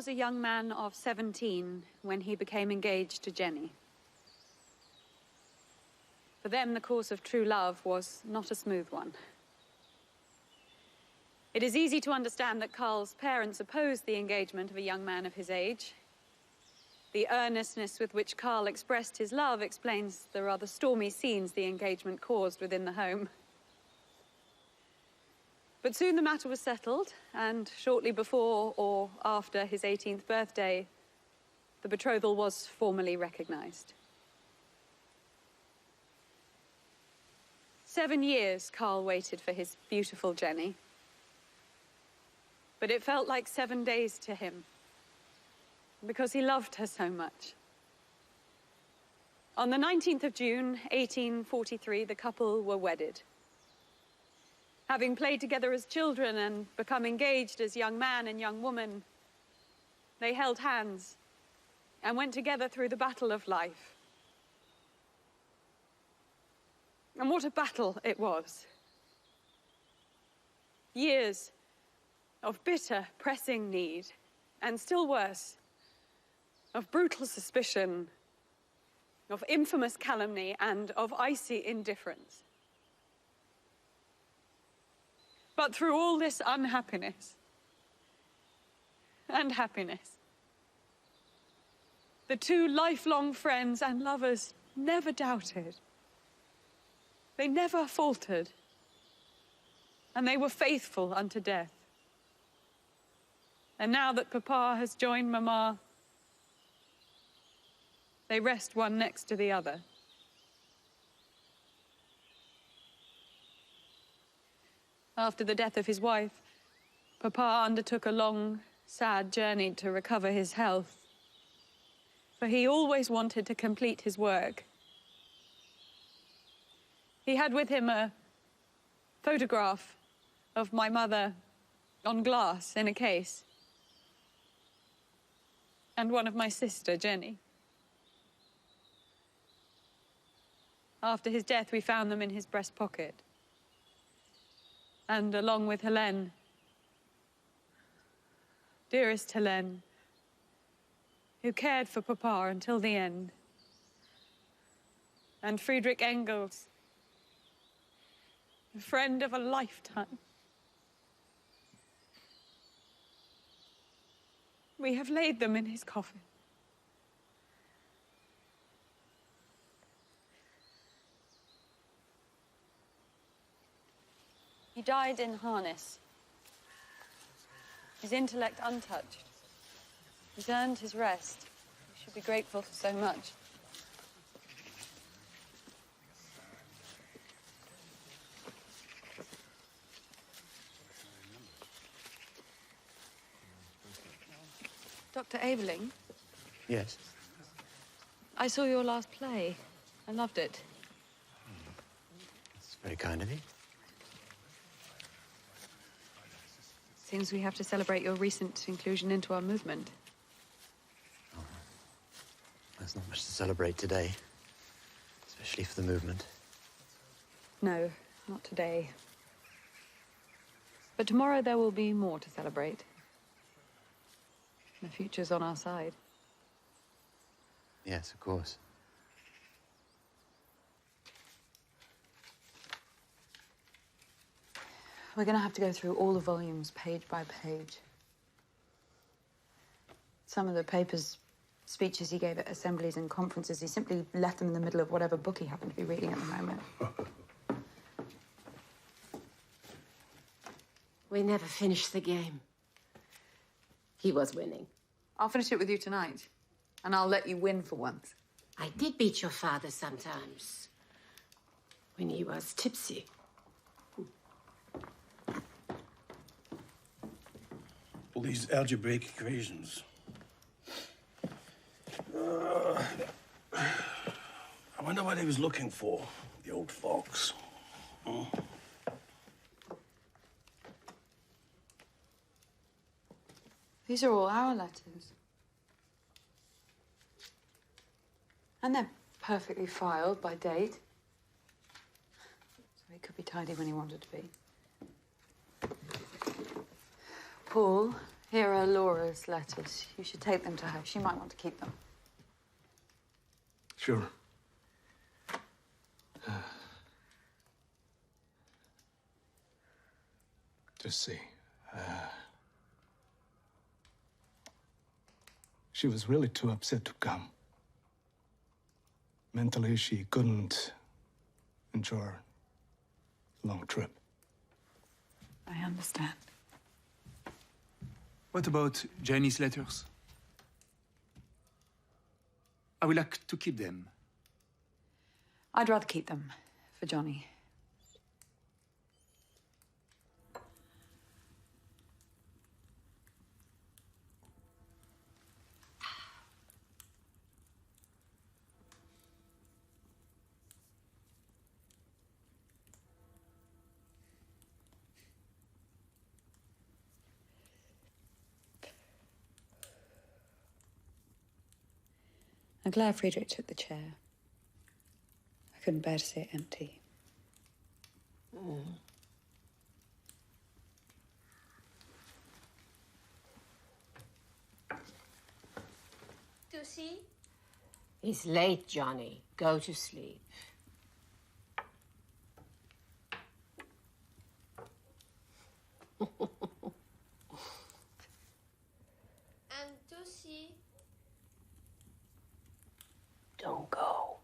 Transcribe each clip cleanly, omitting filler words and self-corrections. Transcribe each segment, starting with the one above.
was a young man of 17 when he became engaged to Jenny. For them, the course of true love was not a smooth one. It is easy to understand that Carl's parents opposed the engagement of a young man of his age. The earnestness with which Carl expressed his love explains the rather stormy scenes the engagement caused within the home. But soon the matter was settled, and shortly before or after his 18th birthday, the betrothal was formally recognized. 7 years Carl waited for his beautiful Jenny. But it felt like 7 days to him, because he loved her so much. On the 19th of June, 1843, the couple were wedded. Having played together as children and become engaged as young man and young woman, they held hands and went together through the battle of life. And what a battle it was. Years of bitter, pressing need, and still worse, of brutal suspicion, of infamous calumny, and of icy indifference. But through all this unhappiness and happiness, the two lifelong friends and lovers never doubted. They never faltered, and they were faithful unto death. And now that Papa has joined Mama, they rest one next to the other. After the death of his wife, Papa undertook a long, sad journey to recover his health, for he always wanted to complete his work. He had with him a photograph of my mother on glass in a case, and one of my sister, Jenny. After his death, we found them in his breast pocket. And along with Helene, dearest Helene, who cared for Papa until the end, and Friedrich Engels, a friend of a lifetime. We have laid them in his coffin. He died in harness, his intellect untouched. He's earned his rest. We should be grateful for so much. Dr. Aveling? Yes? I saw your last play. I loved it. That's very kind of you. Seems we have to celebrate your recent inclusion into our movement. Oh, there's not much to celebrate today, especially for the movement. No, not today. But tomorrow there will be more to celebrate. The future's on our side. Yes, of course. We're going to have to go through all the volumes, page by page. Some of the papers, speeches he gave at assemblies and conferences, he simply left them in the middle of whatever book he happened to be reading at the moment. We never finished the game. He was winning. I'll finish it with you tonight, and I'll let you win for once. I did beat your father sometimes, when he was tipsy. All these algebraic equations. I wonder what he was looking for, the old fox. Hmm? These are all our letters. And they're perfectly filed by date. So he could be tidy when he wanted to be. Paul Here are Laura's letters. You should take them to her. She might want to keep them. Sure. Just see. She was really too upset to come. Mentally, she couldn't enjoy a long trip. I understand. What about Jenny's letters? I would like to keep them. I'd rather keep them for Johnny. I'm glad Friedrich took the chair. I couldn't bear to see it empty. Tussie? It's late, Johnny. Go to sleep. And Tussie? Don't go.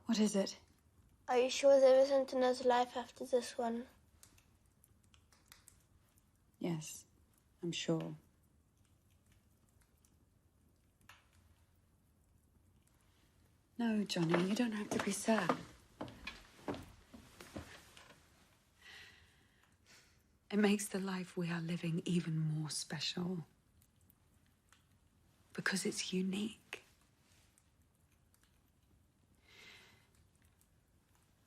What is it? Are you sure there isn't another life after this one? Yes, I'm sure. No, Johnny, you don't have to be sad. It makes the life we are living even more special. Because it's unique.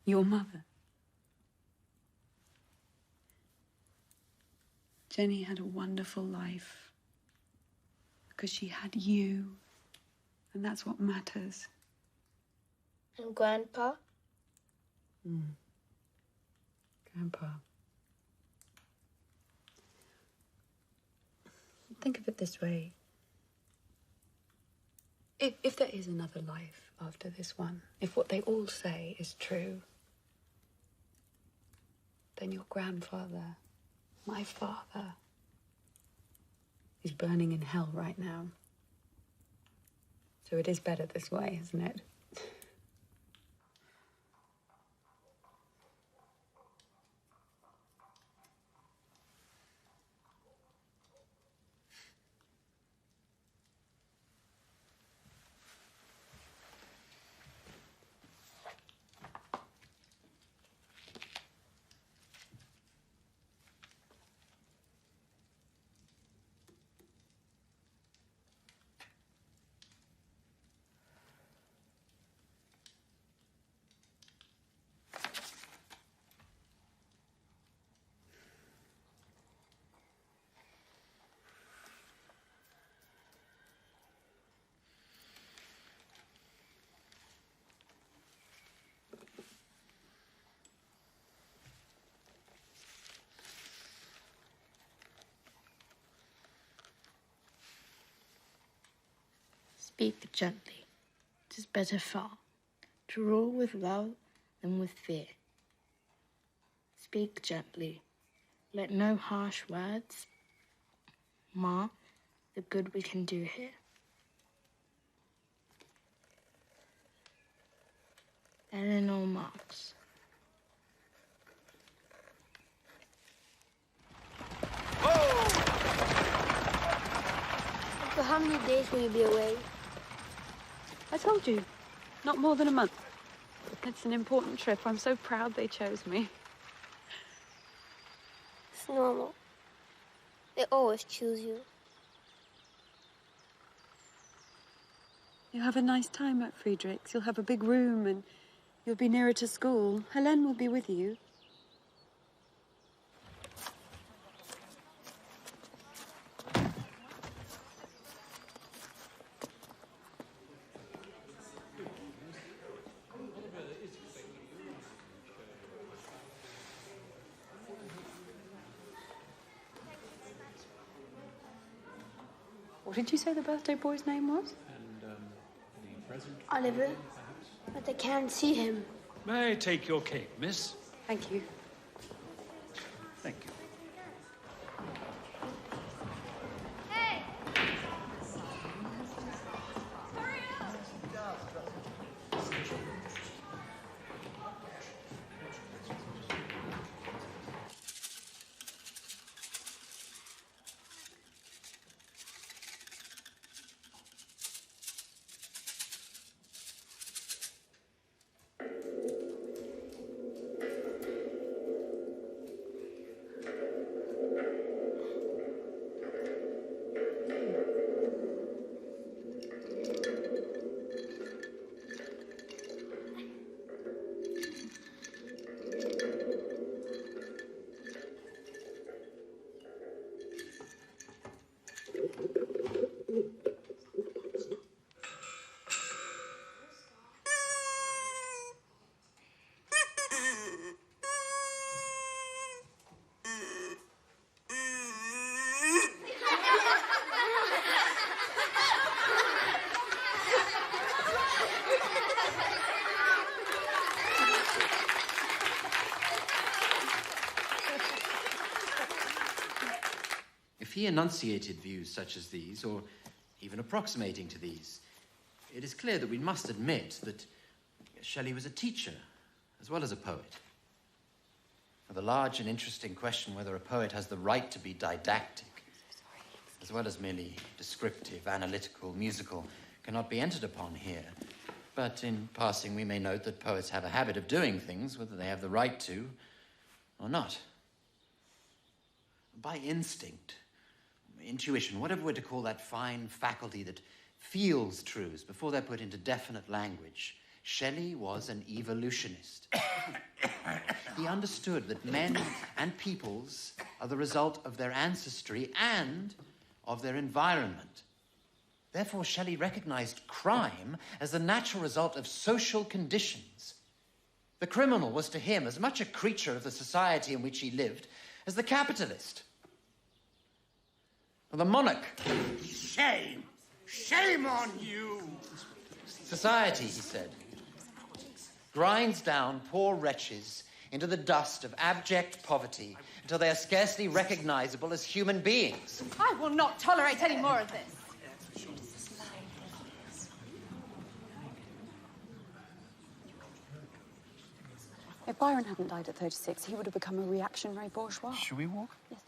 Your mother. Jenny had a wonderful life because she had you, and that's what matters. And Grandpa? Grandpa. Think of it this way. If there is another life after this one, if what they all say is true, then your grandfather, my father, is burning in hell right now. So it is better this way, isn't it? Speak gently. 'Tis better far to rule with love than with fear. Speak gently. Let no harsh words mar the good we can do here. Eleanor Marx. For how many days will you be away? I told you, not more than a month. It's an important trip. I'm so proud they chose me. It's normal. They always choose you. You'll have a nice time at Friedrich's. You'll have a big room and You'll be nearer to school. Helene will be with you. What did you say the birthday boy's name was? Oliver, but they can't see him. May I take your cake, miss? Thank you. Thank you. If he enunciated views such as these, or even approximating to these, it is clear that we must admit that Shelley was a teacher as well as a poet. For the large and interesting question whether a poet has the right to be didactic, as well as merely descriptive, analytical, musical, cannot be entered upon here. But in passing, we may note that poets have a habit of doing things, whether they have the right to or not. By instinct, intuition, whatever we're to call that fine faculty that feels truths before they're put into definite language, Shelley was an evolutionist. He understood that men and peoples are the result of their ancestry and of their environment. Therefore, Shelley recognized crime as the natural result of social conditions. The criminal was to him as much a creature of the society in which he lived as the capitalist. The monarch. Shame! Shame on you! Society, he said, grinds down poor wretches into the dust of abject poverty until they are scarcely recognizable as human beings. I will not tolerate any more of this. If Byron hadn't died at 36, he would have become a reactionary bourgeois. Should we walk? Yes.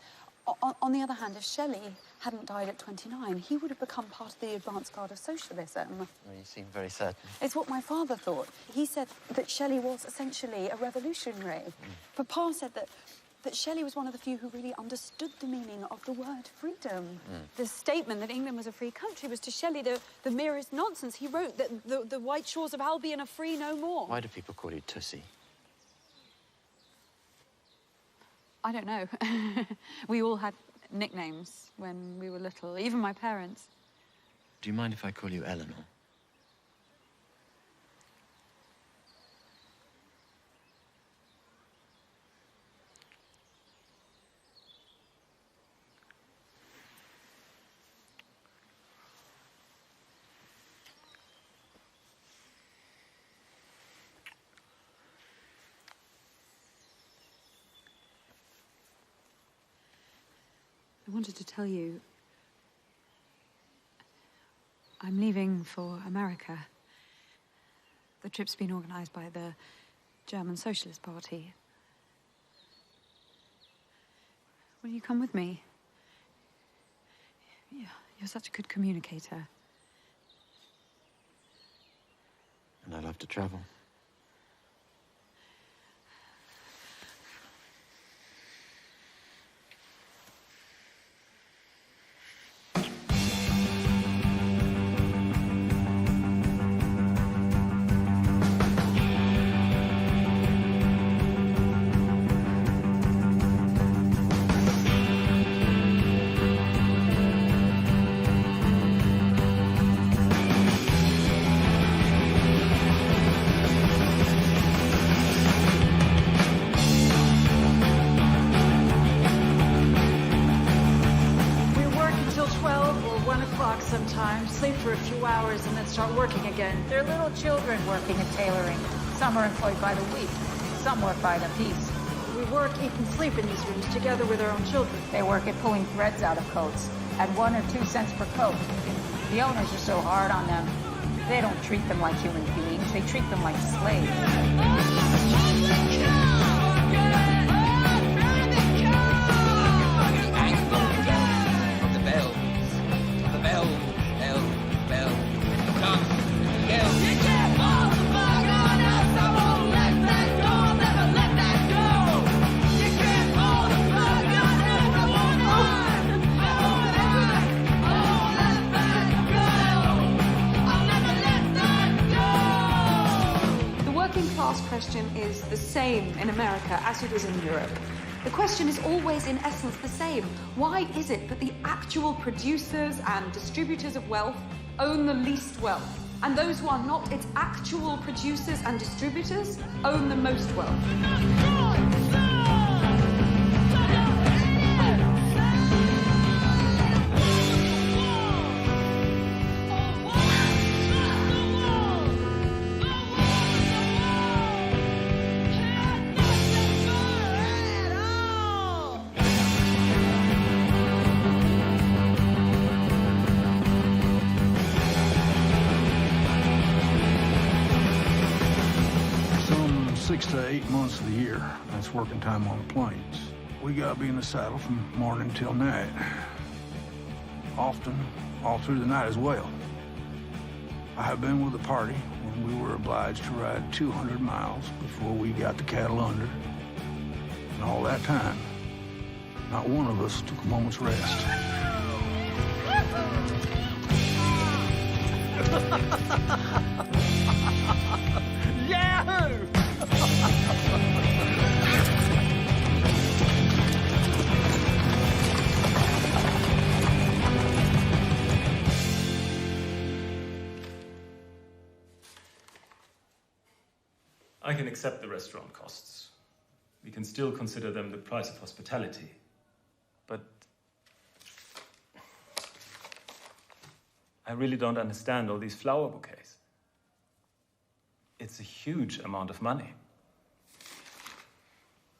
On the other hand, if Shelley hadn't died at 29, he would have become part of the advance guard of socialism. Well, you seem very certain. It's what my father thought. He said that Shelley was essentially a revolutionary. Papa said that Shelley was one of the few who really understood the meaning of the word freedom. The statement that England was a free country was to Shelley the merest nonsense. He wrote that the white shores of Albion are free no more. Why do people call you Tussie? I don't know. We all had nicknames when we were little, even my parents. Do you mind if I call you Eleanor? I wanted to tell you, I'm leaving for America. The trip's been organised by the German Socialist Party. Will you come with me? You're such a good communicator. And I love to travel. sometimes, sleep for a few hours, and then start working again. They're little children working at tailoring. Some are employed by the week. Some work by the piece. We work, eat, and sleep in these rooms together with our own children. They work at pulling threads out of coats at 1 or 2 cents per coat. The owners are so hard on them. They don't treat them like human beings. They treat them like slaves. Question is the same in America as it is in Europe. The question is always, in essence, the same. Why is it that the actual producers and distributors of wealth own the least wealth, and those who are not its actual producers and distributors own the most wealth? Some 6 to 8 months of the year, that's working time on the planes. We gotta be in the saddle from morning till night. Often, all through the night as well. I have been with a party when we were obliged to ride 200 miles before we got the cattle under. And all that time, not one of us took a moment's rest. Yahoo! I can accept the restaurant costs. We can still consider them the price of hospitality. But I really don't understand all these flower bouquets. It's a huge amount of money.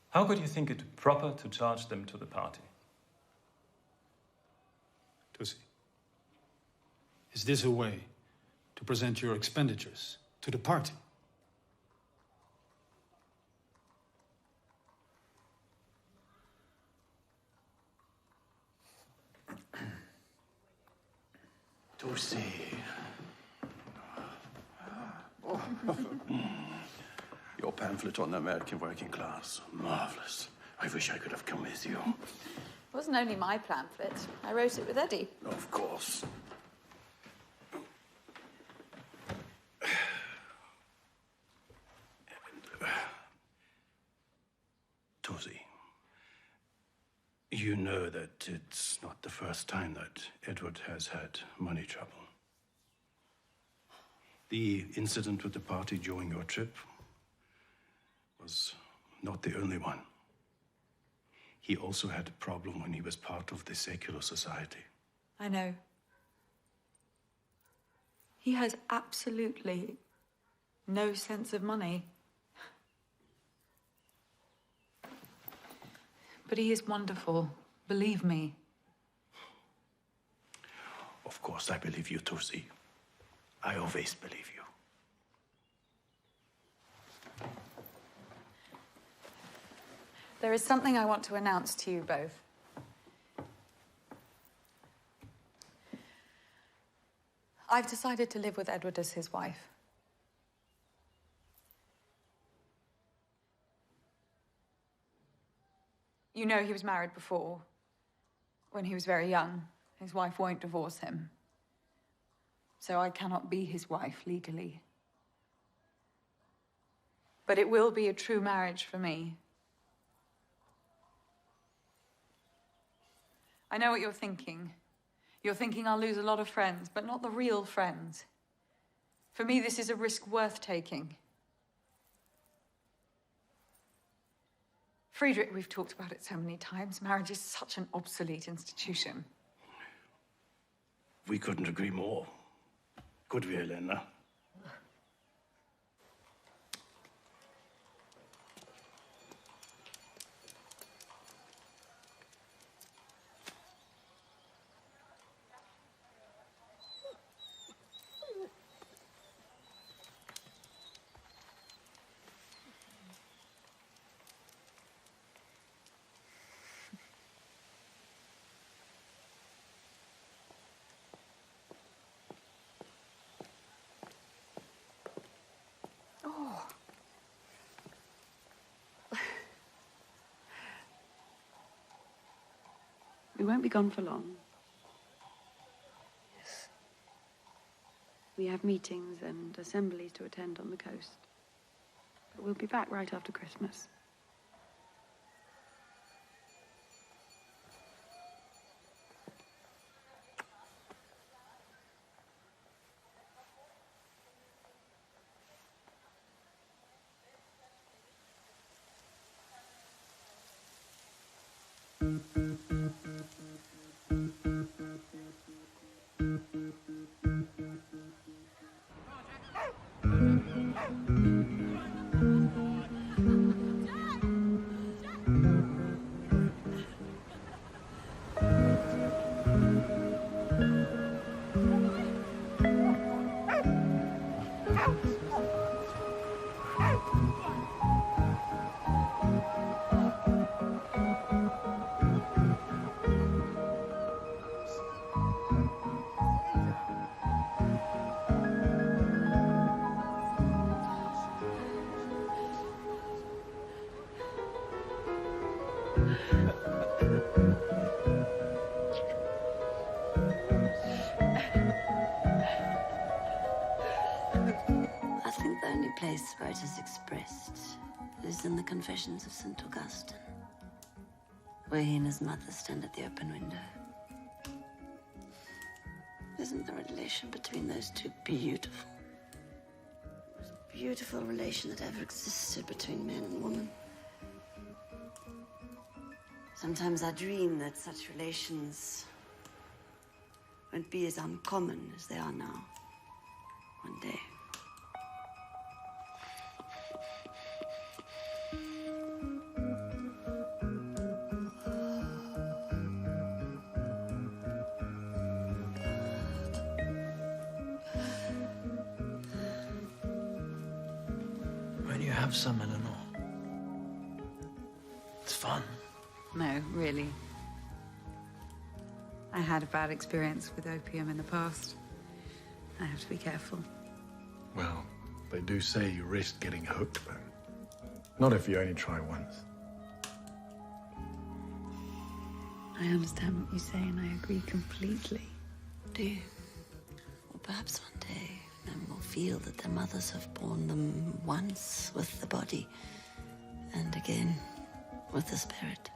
How could you think it proper to charge them to the party? Tusi, is this a way to present your expenditures to the party? Tusi. Your pamphlet on the American working class. Marvelous. I wish I could have come with you. It wasn't only my pamphlet. I wrote it with Eddie. Of course. Tusi, you know that it's not the first time that Edward has had money trouble. The incident with the party during your trip was not the only one. He also had a problem when he was part of the secular society. I know. He has absolutely no sense of money. But he is wonderful, believe me. Of course, I believe you, Tusi. I always believe you. There is something I want to announce to you both. I've decided to live with Edward as his wife. You know he was married before, when he was very young. His wife won't divorce him. So I cannot be his wife legally. But it will be a true marriage for me. I know what you're thinking. You're thinking I'll lose a lot of friends, but not the real friends. For me, this is a risk worth taking. Friedrich, we've talked about it so many times. Marriage is such an obsolete institution. We couldn't agree more. Could we, Elena? We won't be gone for long. Yes. We have meetings and assemblies to attend on the coast. But we'll be back right after Christmas. Place where it is expressed is in the Confessions of St. Augustine, where he and his mother stand at the open window. Isn't the relation between those two beautiful? The most beautiful relation that ever existed between man and woman. Sometimes I dream that such relations won't be as uncommon as they are now. One day. Have some, Eleanor. It's fun. No, really. I had a bad experience with opium in the past. I have to be careful. Well, they do say you risk getting hooked, but not if you only try once. I understand what you say, and I agree completely. Do you? Well, perhaps one day men will feel that their mothers have borne them once with the body and again with the spirit.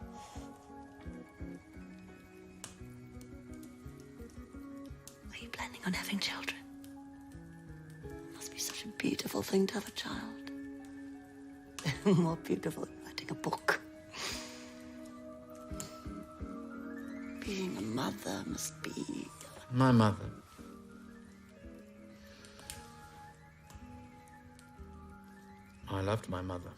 Are you planning on having children? It must be such a beautiful thing to have a child. More beautiful than writing a book. Being a mother must be... My mother. I loved my mother.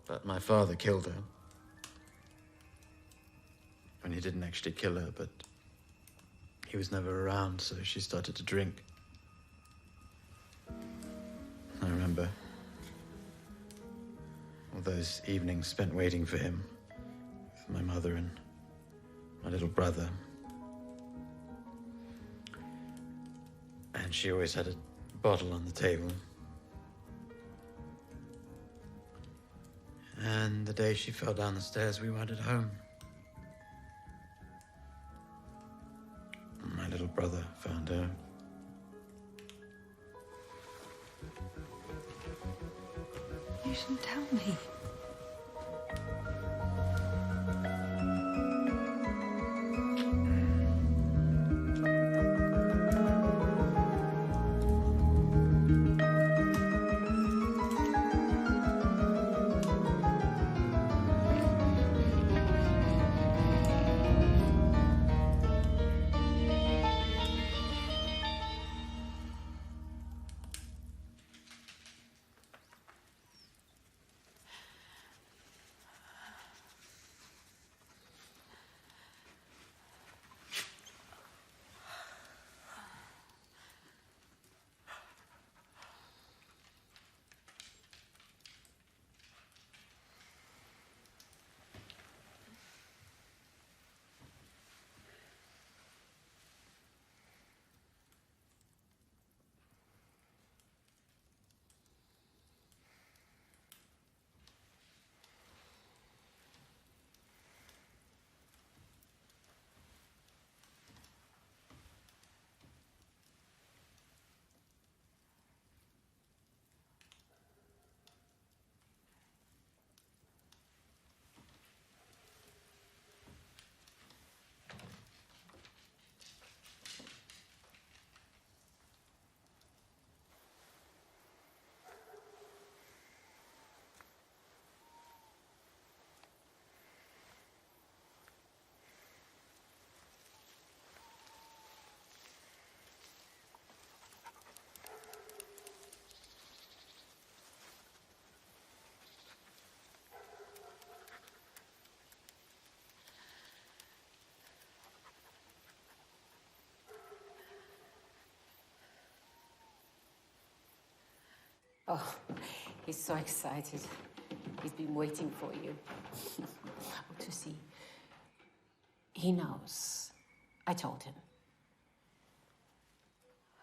But my father killed her. And he didn't actually kill her, but he was never around, so she started to drink. I remember all those evenings spent waiting for him, with my mother and my little brother. And she always had a bottle on the table. And the day she fell down the stairs, we weren't at home. My little brother found her. You shouldn't tell me. Oh, he's so excited. He's been waiting for you. Oh, to see. He knows. I told him.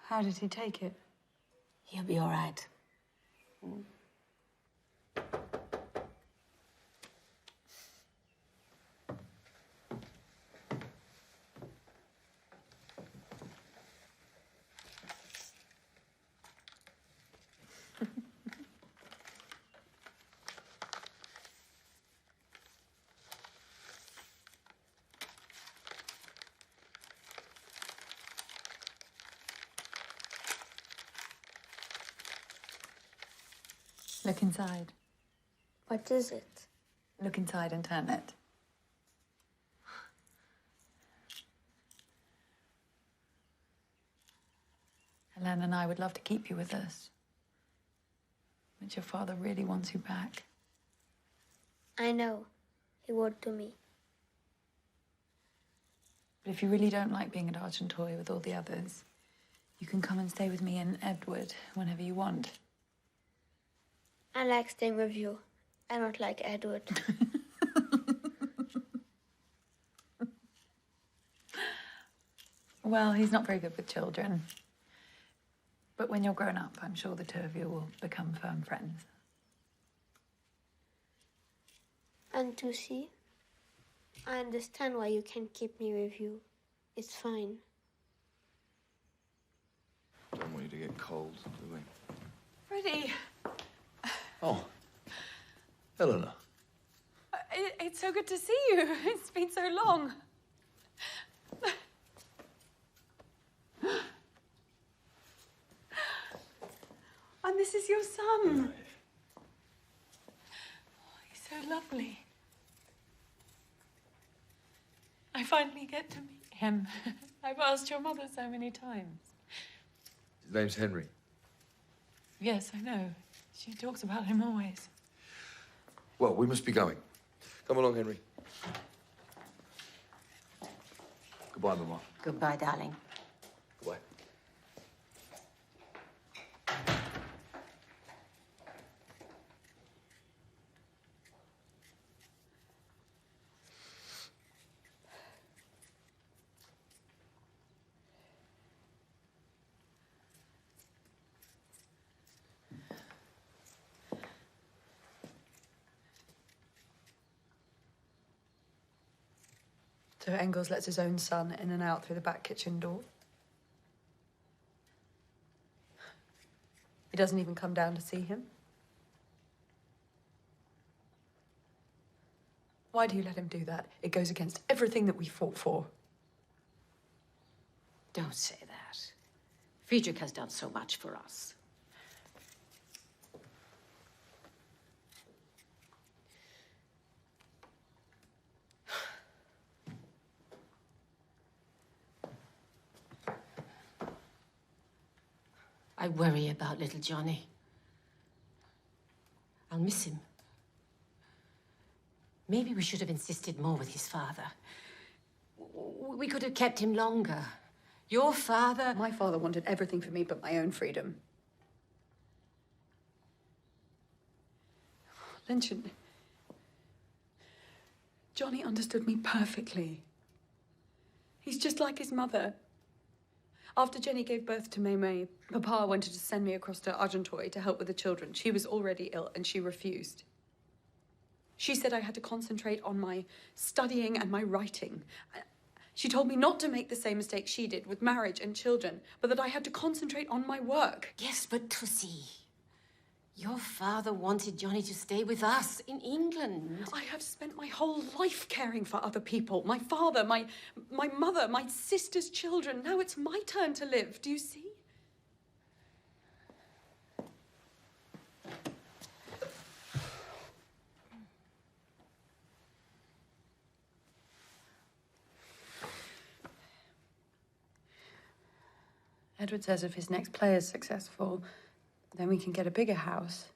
How did he take it? He'll be all right. Look inside. What is it? Look inside and turn it. Helen and I would love to keep you with us. But your father really wants you back. I know. He would to me. But if you really don't like being at Argenteuil with all the others, you can come and stay with me and Edward whenever you want. I like staying with you. I don't like Edward. Well, he's not very good with children. But when you're grown up, I'm sure the two of you will become firm friends. And to see, I understand why you can't keep me with you. It's fine. Don't want you to get cold, do we? Freddie! Oh, Eleanor. It's so good to see you. It's been so long. And this is your son. Oh, he's so lovely. I finally get to meet him. I've asked your mother so many times. His name's Henry. Yes, I know. She talks about him always. Well, we must be going. Come along, Henry. Goodbye, Mama. Goodbye, darling. Goodbye. So Engels lets his own son in and out through the back kitchen door. He doesn't even come down to see him. Why do you let him do that? It goes against everything that we fought for. Don't say that. Friedrich has done so much for us. I worry about little Johnny. I'll miss him. Maybe we should have insisted more with his father. We could have kept him longer. Your father... My father wanted everything for me but my own freedom. Lynchen, Johnny understood me perfectly. He's just like his mother. After Jenny gave birth to May, Papa wanted to send me across to Argenteuil to help with the children. She was already ill and she refused. She said I had to concentrate on my studying and my writing. She told me not to make the same mistake she did with marriage and children, but that I had to concentrate on my work. Yes, but Tussie, your father wanted Johnny to stay with us in England. I have spent my whole life caring for other people. My father, my mother, my sister's children. Now it's my turn to live. Do you see? Edward says if his next play is successful, then we can get a bigger house,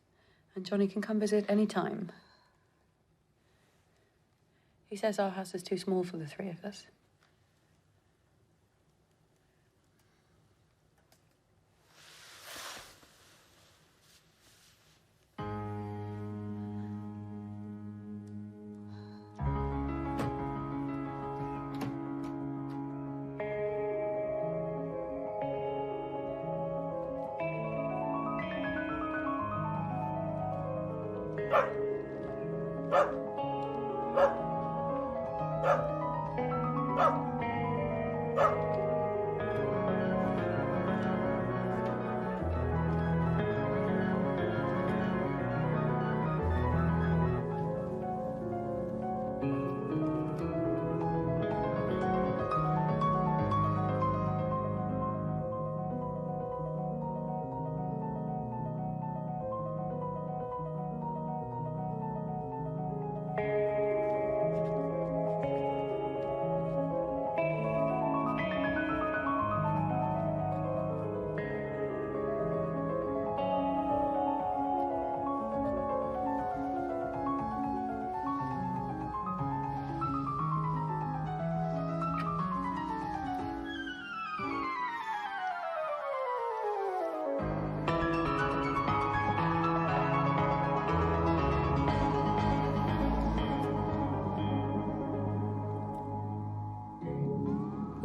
and Johnny can come visit any time. He says our house is too small for the three of us.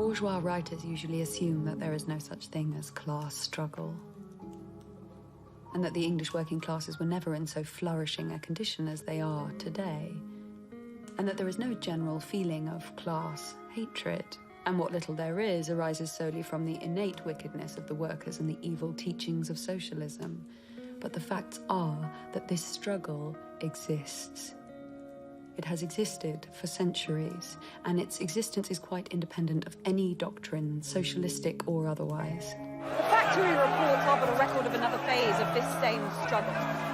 Bourgeois writers usually assume that there is no such thing as class struggle, and that the English working classes were never in so flourishing a condition as they are today, and that there is no general feeling of class hatred, and what little there is arises solely from the innate wickedness of the workers and the evil teachings of socialism. But the facts are that this struggle exists. It has existed for centuries, and its existence is quite independent of any doctrine, socialistic or otherwise. The factory reports are but a record of another phase of this same struggle.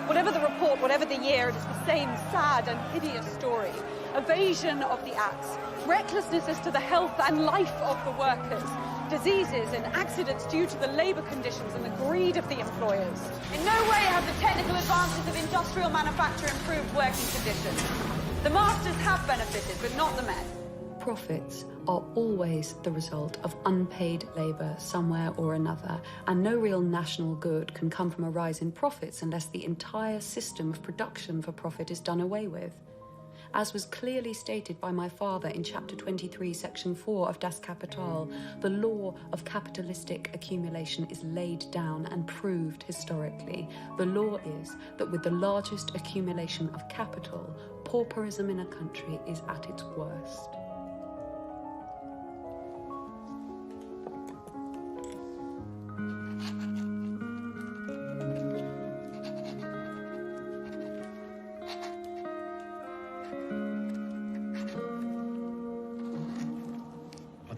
Whatever the report, whatever the year, it is the same sad and hideous story. Evasion of the acts, recklessness as to the health and life of the workers, diseases and accidents due to the labour conditions and the greed of the employers. In no way have the technical advances of industrial manufacture improved working conditions. The masters have benefited, but not the men. Profits are always the result of unpaid labour somewhere or another, and no real national good can come from a rise in profits unless the entire system of production for profit is done away with. As was clearly stated by my father in Chapter 23, Section 4 of Das Kapital, the law of capitalistic accumulation is laid down and proved historically. The law is that with the largest accumulation of capital, pauperism in a country is at its worst.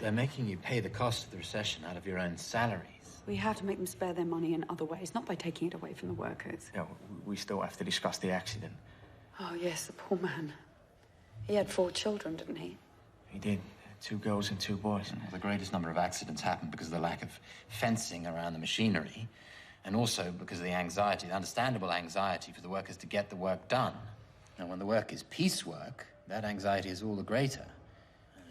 They're making you pay the cost of the recession out of your own salaries. We have to make them spare their money in other ways, not by taking it away from the workers. Yeah, we still have to discuss the accident. Oh, yes, the poor man. He had 4 children, didn't he? He did. 2 girls and 2 boys. Well, the greatest number of accidents happened because of the lack of fencing around the machinery, and also because of the anxiety, the understandable anxiety for the workers to get the work done. Now, when the work is piecework, that anxiety is all the greater.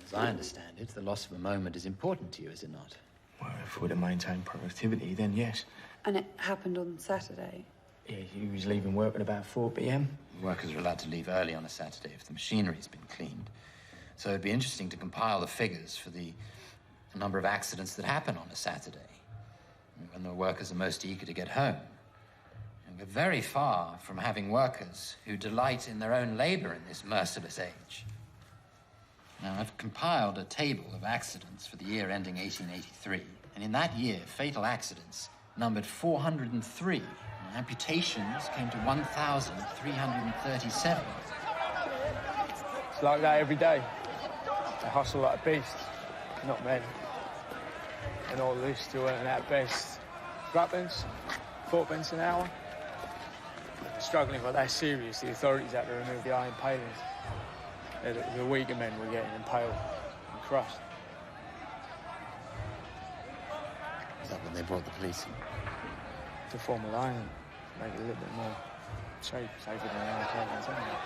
As I understand it, the loss of a moment is important to you, is it not? Well, if we're to maintain productivity, then yes. And it happened on Saturday? Yeah, he was leaving work at about 4 p.m. Workers are allowed to leave early on a Saturday if the machinery's been cleaned. So it'd be interesting to compile the figures for the number of accidents that happen on a Saturday, when the workers are most eager to get home. And we're very far from having workers who delight in their own labor in this merciless age. Now, I've compiled a table of accidents for the year ending 1883, and in that year, fatal accidents numbered 403, and amputations came to 1,337. It's like that every day. They hustle like beasts, not men. And all this to earn at best 3pence, 4pence an hour. Struggling, but that's serious. The authorities had to remove the iron palings. The weaker men were getting impaled and crushed. Is that when they brought the police in? To form a line and make it a little bit more safer than around Cleveland anyway.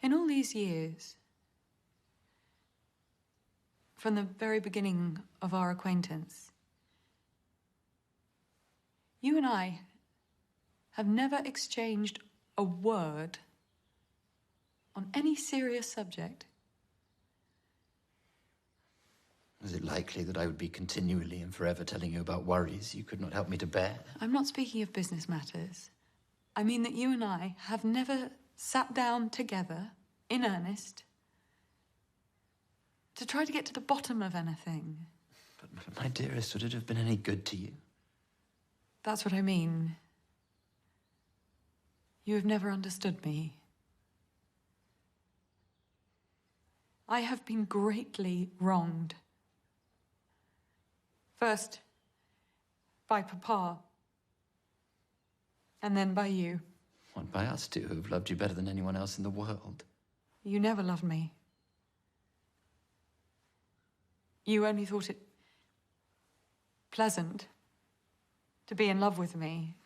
In all these years, from the very beginning of our acquaintance, you and I have never exchanged a word on any serious subject. Was it likely that I would be continually and forever telling you about worries you could not help me to bear? I'm not speaking of business matters. I mean that you and I have never sat down together, in earnest, to try to get to the bottom of anything. But my dearest, would it have been any good to you? That's what I mean. You have never understood me. I have been greatly wronged. First, by Papa, and then by you. What, by us two, who've loved you better than anyone else in the world? You never loved me. You only thought it pleasant to be in love with me.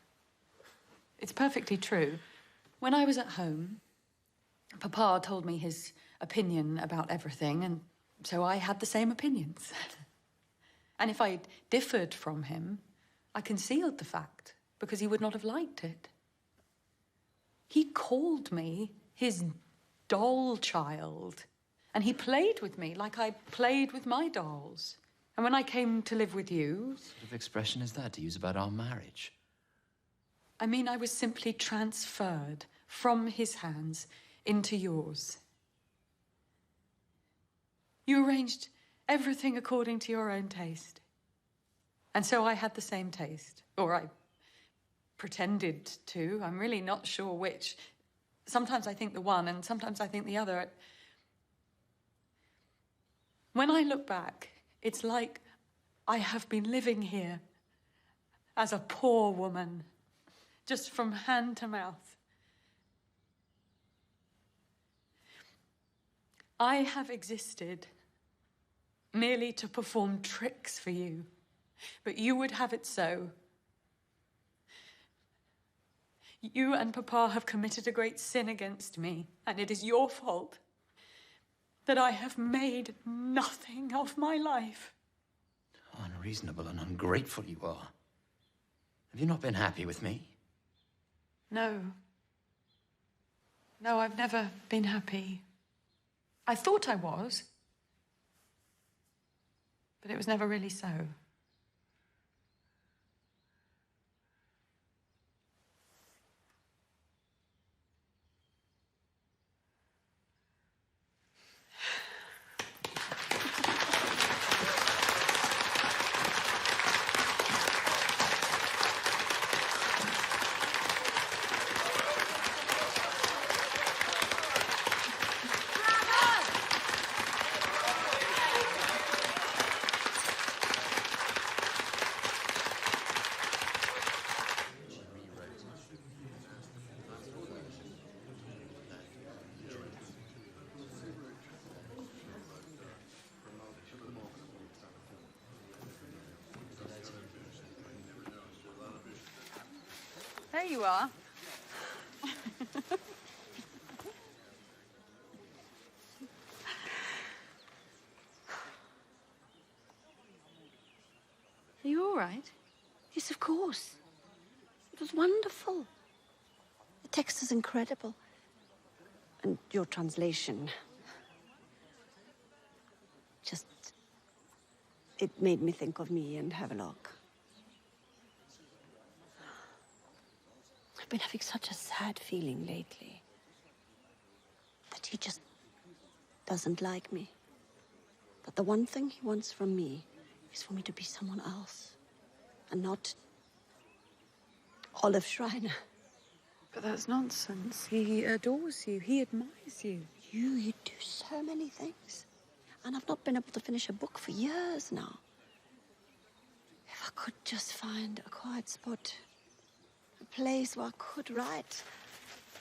It's perfectly true. When I was at home, Papa told me his opinion about everything, and so I had the same opinions. And if I differed from him, I concealed the fact because he would not have liked it. He called me his doll child, and he played with me like I played with my dolls. And when I came to live with you... What sort of expression is that to use about our marriage? I mean, I was simply transferred from his hands into yours. You arranged everything according to your own taste. And so I had the same taste. Or I pretended to. I'm really not sure which. Sometimes I think the one, and sometimes I think the other. When I look back, it's like I have been living here as a poor woman, just from hand to mouth. I have existed merely to perform tricks for you, but you would have it so. You and Papa have committed a great sin against me, and it is your fault that I have made nothing of my life. How unreasonable and ungrateful you are. Have you not been happy with me? No. No, I've never been happy. I thought I was, but it was never really so. There you are. Are you all right? Yes, of course. It was wonderful. The text is incredible. And your translation... just... it made me think of me and Havelock. I've been having such a sad feeling lately. That he just doesn't like me. That the one thing he wants from me is for me to be someone else. And not Olive Schreiner. But that's nonsense. He adores you. He admires you. You do so many things. And I've not been able to finish a book for years now. If I could just find a quiet spot, a place where I could write.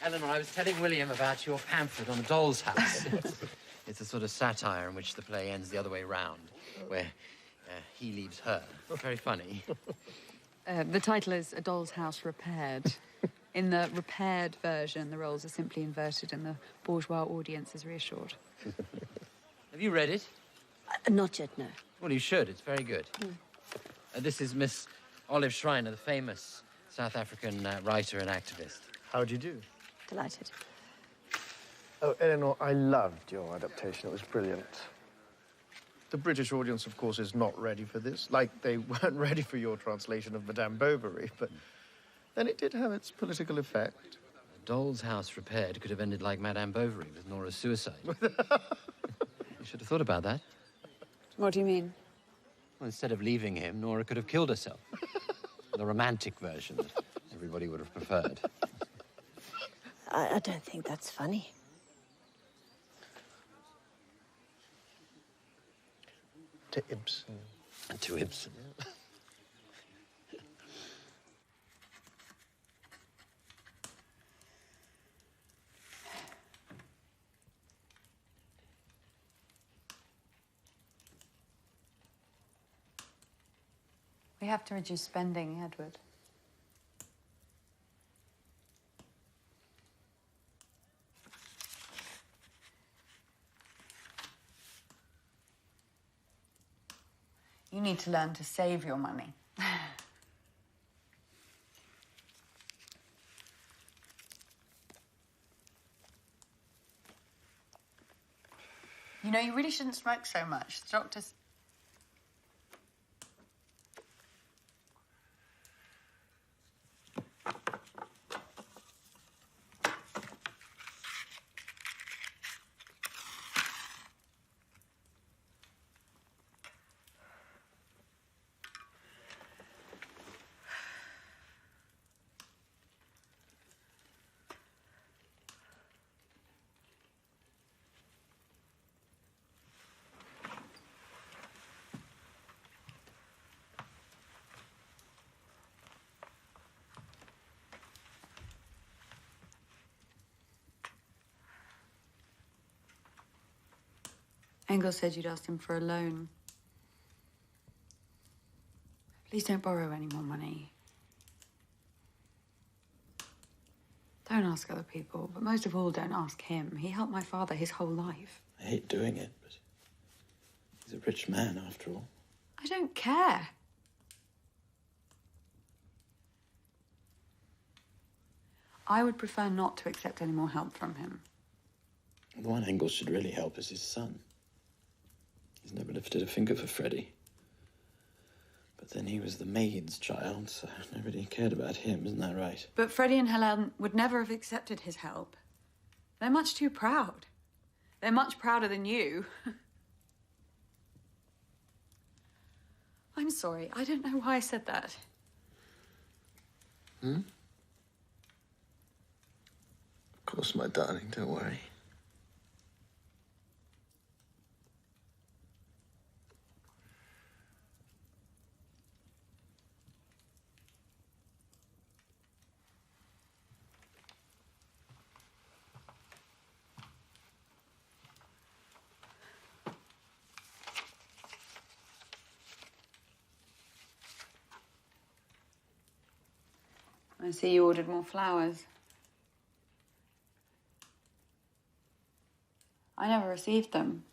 Eleanor, I was telling William about your pamphlet on the doll's house. It's a sort of satire in which the play ends the other way round, where he leaves her. Very funny. The title is A Doll's House Repaired. In the repaired version, the roles are simply inverted and the bourgeois audience is reassured. Have you read it? Not yet, no. Well, you should. It's very good. This is Miss Olive Schreiner, the famous South African writer and activist. How'd you do? Delighted. Oh, Eleanor, I loved your adaptation. It was brilliant. The British audience, of course, is not ready for this. Like, they weren't ready for your translation of Madame Bovary, but then it did have its political effect. A Doll's House repaired could have ended like Madame Bovary with Nora's suicide. You should have thought about that. What do you mean? Well, instead of leaving him, Nora could have killed herself. The romantic version that everybody would have preferred. I don't think that's funny. To Ibsen. And to Ibsen. We have to reduce spending, Edward. You need to learn to save your money. You know, you really shouldn't smoke so much. The doctor's... Engels said you'd asked him for a loan. Please don't borrow any more money. Don't ask other people, but most of all, don't ask him. He helped my father his whole life. I hate doing it, but he's a rich man, after all. I don't care. I would prefer not to accept any more help from him. The one Engels should really help is his son. He's never lifted a finger for Freddie. But then he was the maid's child, so nobody cared about him, isn't that right? But Freddie and Helen would never have accepted his help. They're much too proud. They're much prouder than you. I'm sorry. I don't know why I said that. Of course, my darling, don't worry. I see you ordered more flowers. I never received them.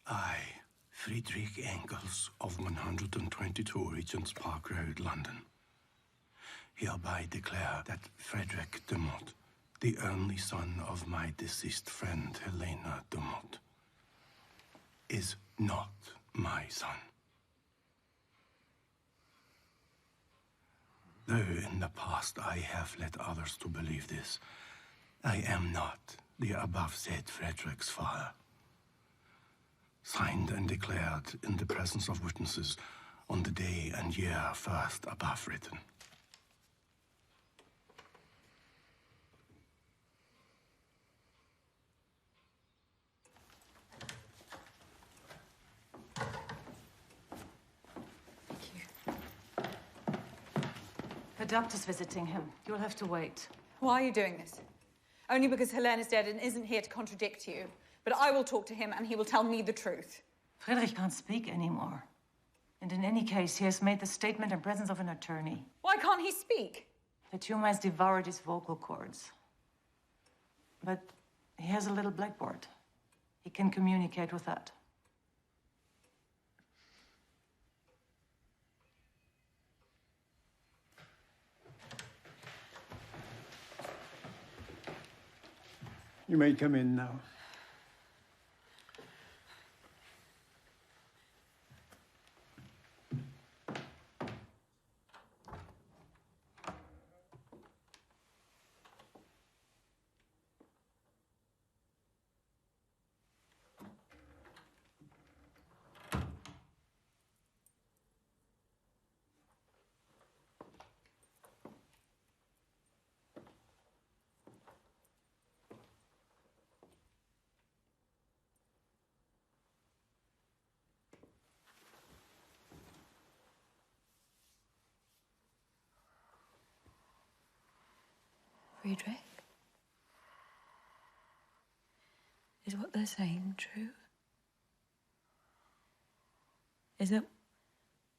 I, Friedrich Engels of 122 Regent's Park Road, London, hereby declare that Frederick de Motte, the only son of my deceased friend Helena de Motte, is not my son. Though in the past I have led others to believe this, I am not the above-said Frederick's father. Signed and declared in the presence of witnesses on the day and year first above written. The doctor's visiting him. You'll have to wait. Why are you doing this? only because Helene is dead and isn't here to contradict you. But I will talk to him and he will tell me the truth. Friedrich can't speak anymore. And in any case, he has made the statement in presence of an attorney. Why can't he speak? The tumor has devoured his vocal cords. But he has a little blackboard. He can communicate with that. You may come in now. Friedrich? Is what they're saying true? Is it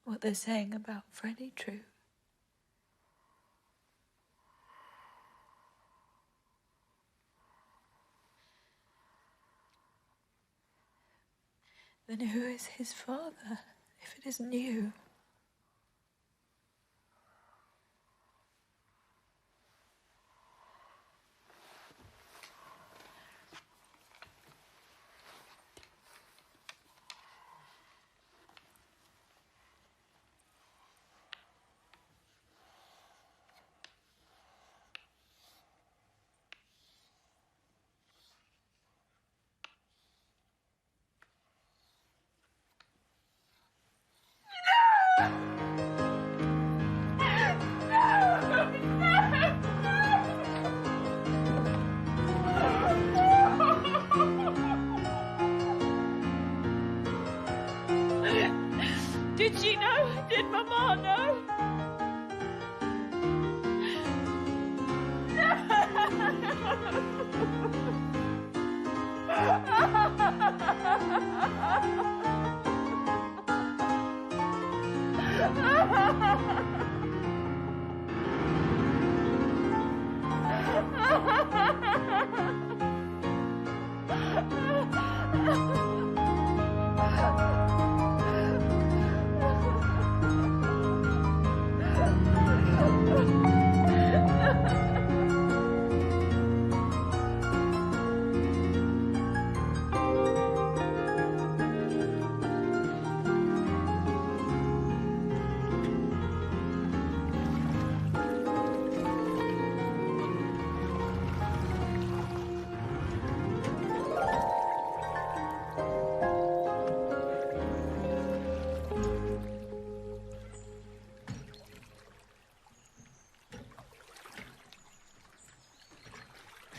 what they're saying about Freddie true? Then who is his father, if it isn't you? Did she know? Did Mama know?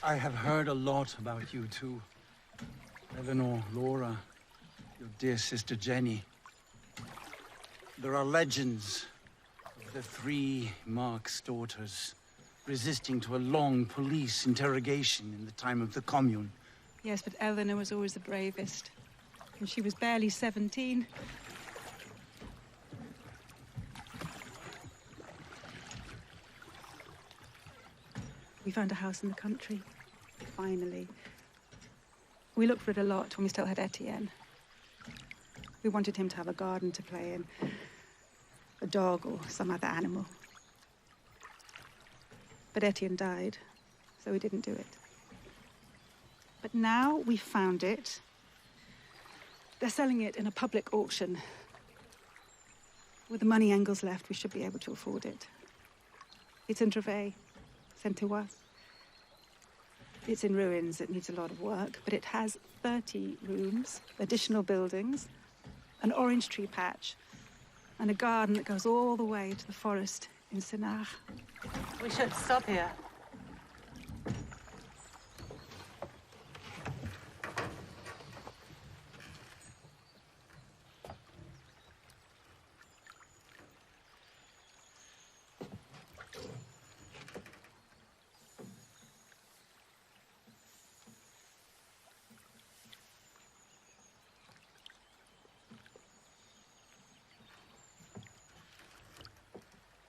I have heard a lot about you two. Eleanor, Laura, your dear sister Jenny. There are legends of the 3 Marx daughters resisting to a long police interrogation in the time of the Commune. Yes, but Eleanor was always the bravest. And she was barely 17. We found a house in the country, finally. We looked for it a lot when we still had Etienne. We wanted him to have a garden to play in, a dog or some other animal. But Etienne died, so we didn't do it. But now we found it. They're selling it in a public auction. With the money Engels left, we should be able to afford it. It's in Trevet, Saint-Ouen. It's in ruins, it needs a lot of work, but it has 30 rooms, additional buildings, an orange tree patch, and a garden that goes all the way to the forest in Senart. We should stop here.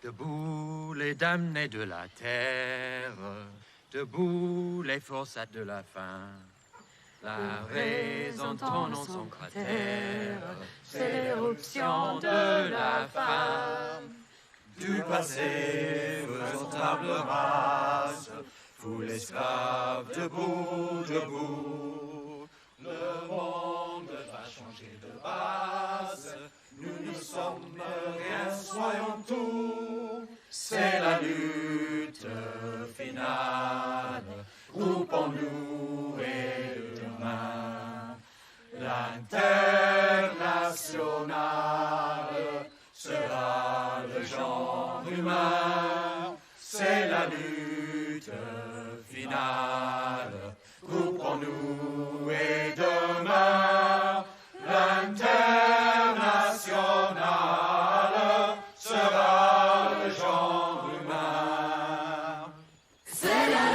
Debout les damnés de la terre, debout les forçats de la faim. La raison tombe dans son cratère, c'est l'éruption de la femme. Du passé, faisons table rase, vous l'esclave, debout, debout. Le monde va changer de base, nous ne sommes rien, soyons tout. C'est la lutte finale, groupons-nous et demain, l'international sera le genre humain. C'est la lutte finale, groupons-nous et demain, l'international sera le genre humain. C'est la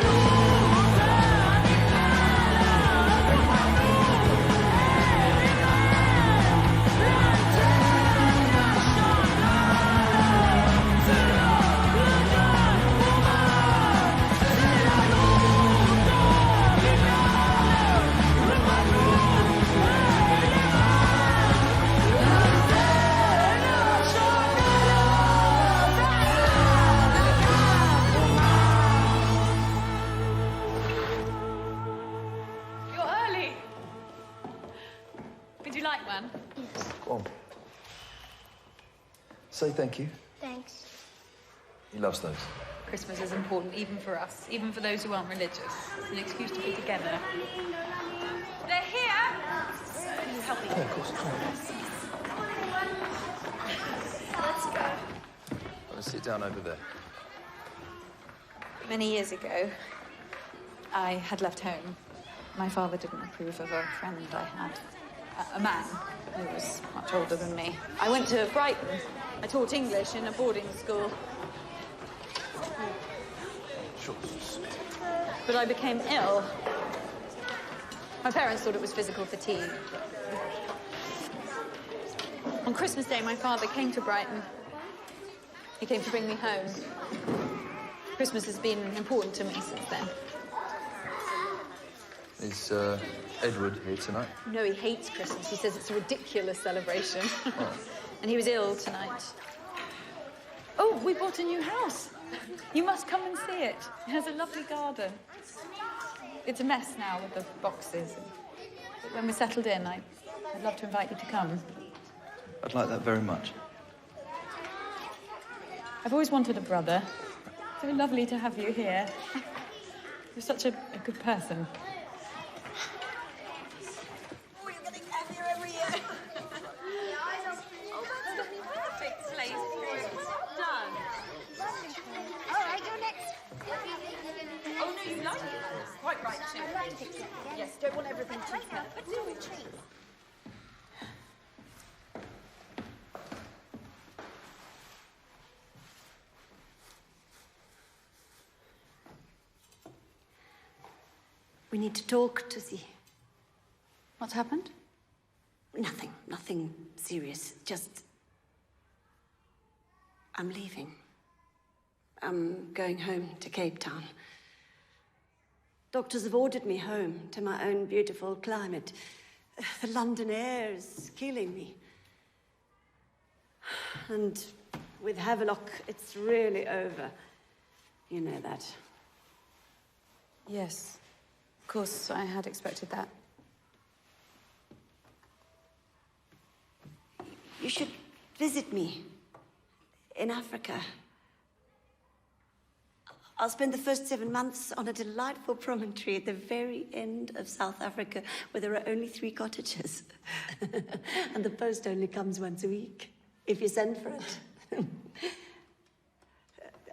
Say thank you. Thanks. He loves those. Christmas is important, even for us, even for those who aren't religious. It's an excuse to be together. They're here! Can you help me? Yeah, of course. Let's go. Let's sit down over there. Many years ago, I had left home. My father didn't approve of a friend I had, a man who was much older than me. I went to Brighton. I taught English in a boarding school. Sure. But I became ill. My parents thought it was physical fatigue. On Christmas Day, my father came to Brighton. He came to bring me home. Christmas has been important to me since then. Is Edward here tonight? No, he hates Christmas. He says it's a ridiculous celebration. Oh. And he was ill tonight. Oh, we bought a new house. You must come and see it. It has a lovely garden. It's a mess now with the boxes. But when we're settled in, I'd love to invite you to come. I'd like that very much. I've always wanted a brother. So lovely to have you here. You're such a good person. Oh, you're getting happier every year. Oh, that's the perfect place. Done. All right, go next. Oh, no, you like it. Quite right, too. Yes, don't want everything too But do retreat. We need to talk, Tussie. What's happened? Nothing serious. Just... I'm leaving. I'm going home to Cape Town. Doctors have ordered me home to my own beautiful climate. The London air is killing me. And with Havelock, it's really over. You know that. Yes. Of course, I had expected that. You should visit me in Africa. I'll spend the first 7 months on a delightful promontory at the very end of South Africa, where there are only 3 cottages. And the post only comes once a week, if you send for it.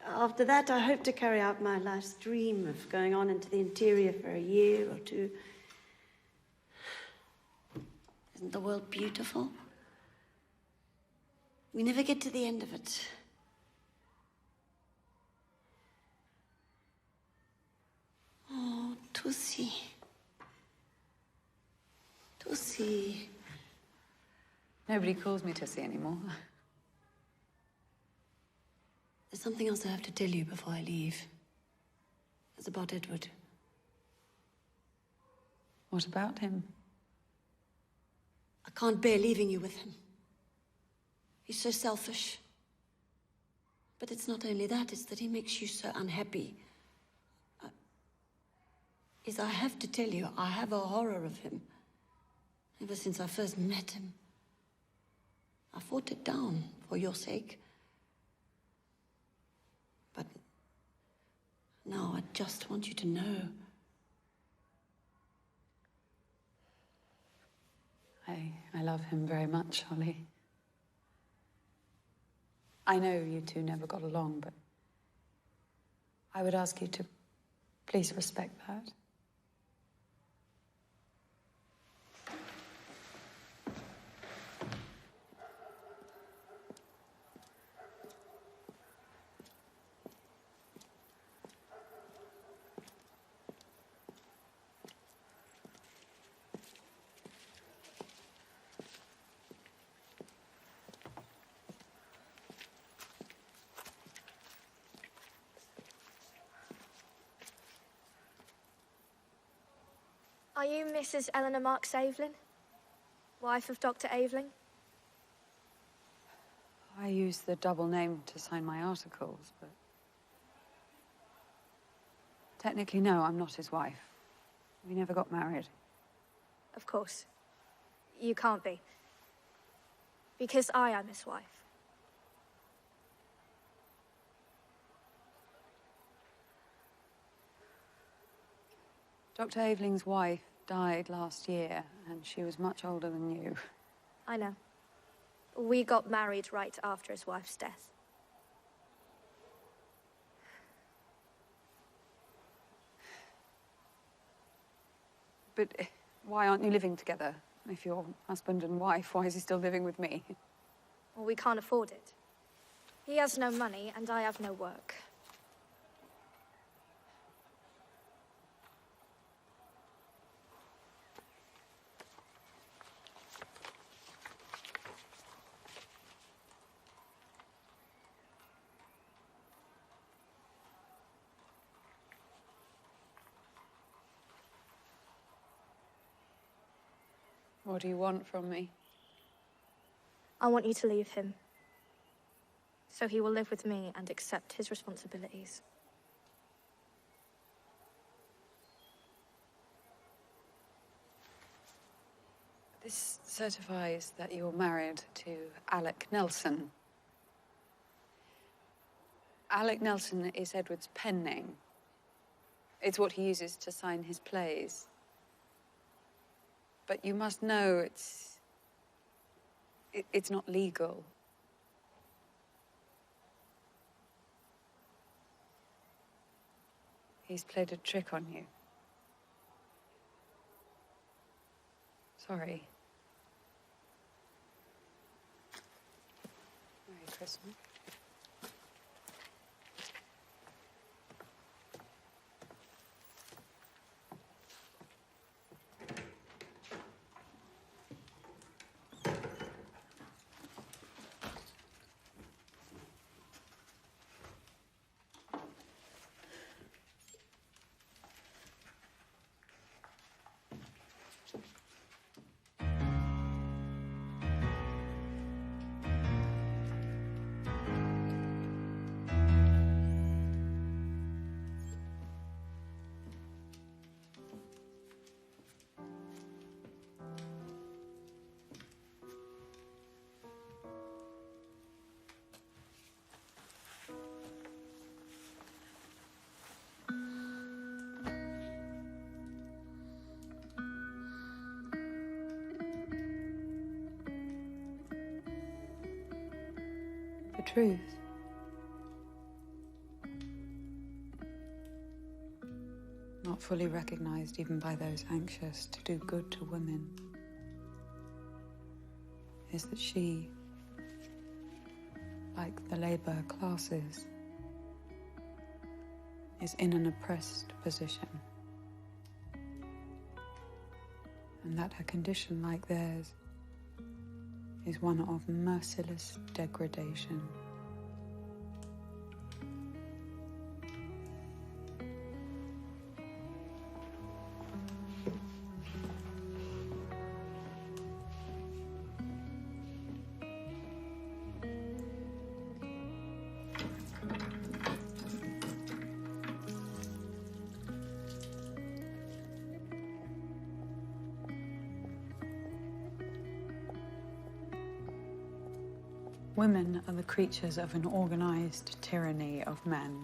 After that, I hope to carry out my life's dream of going on into the interior for a year or 2. Isn't the world beautiful? We never get to the end of it. Oh, Tussie. Tussie. Nobody calls me Tussie anymore. There's something else I have to tell you before I leave. It's about Edward. What about him? I can't bear leaving you with him. He's so selfish. But it's not only that, it's that he makes you so unhappy. I have to tell you, I have a horror of him. Ever since I first met him. I fought it down for your sake. But now I just want you to know. I love him very much, Holly. I know you two never got along, but I would ask you to please respect that. Are you Mrs. Eleanor Marx Aveling? Wife of Dr. Aveling? I use the double name to sign my articles, but... Technically, no, I'm not his wife. We never got married. Of course. You can't be. Because I am his wife. Dr. Aveling's wife died last year, and she was much older than you. I know. We got married right after his wife's death. But why aren't you living together? If you're husband and wife, why is he still living with me? Well, we can't afford it. He has no money, and I have no work. What do you want from me? I want you to leave him. So he will live with me and accept his responsibilities. This certifies that you're married to Alec Nelson. Alec Nelson is Edward's pen name. It's what he uses to sign his plays. But you must know it's not legal. He's played a trick on you. Sorry. Merry Christmas. The truth. Not fully recognized even by those anxious to do good to women, is that she, like the labor classes, is in an oppressed position. And that her condition, like theirs, is one of merciless degradation. Women are the creatures of an organized tyranny of men.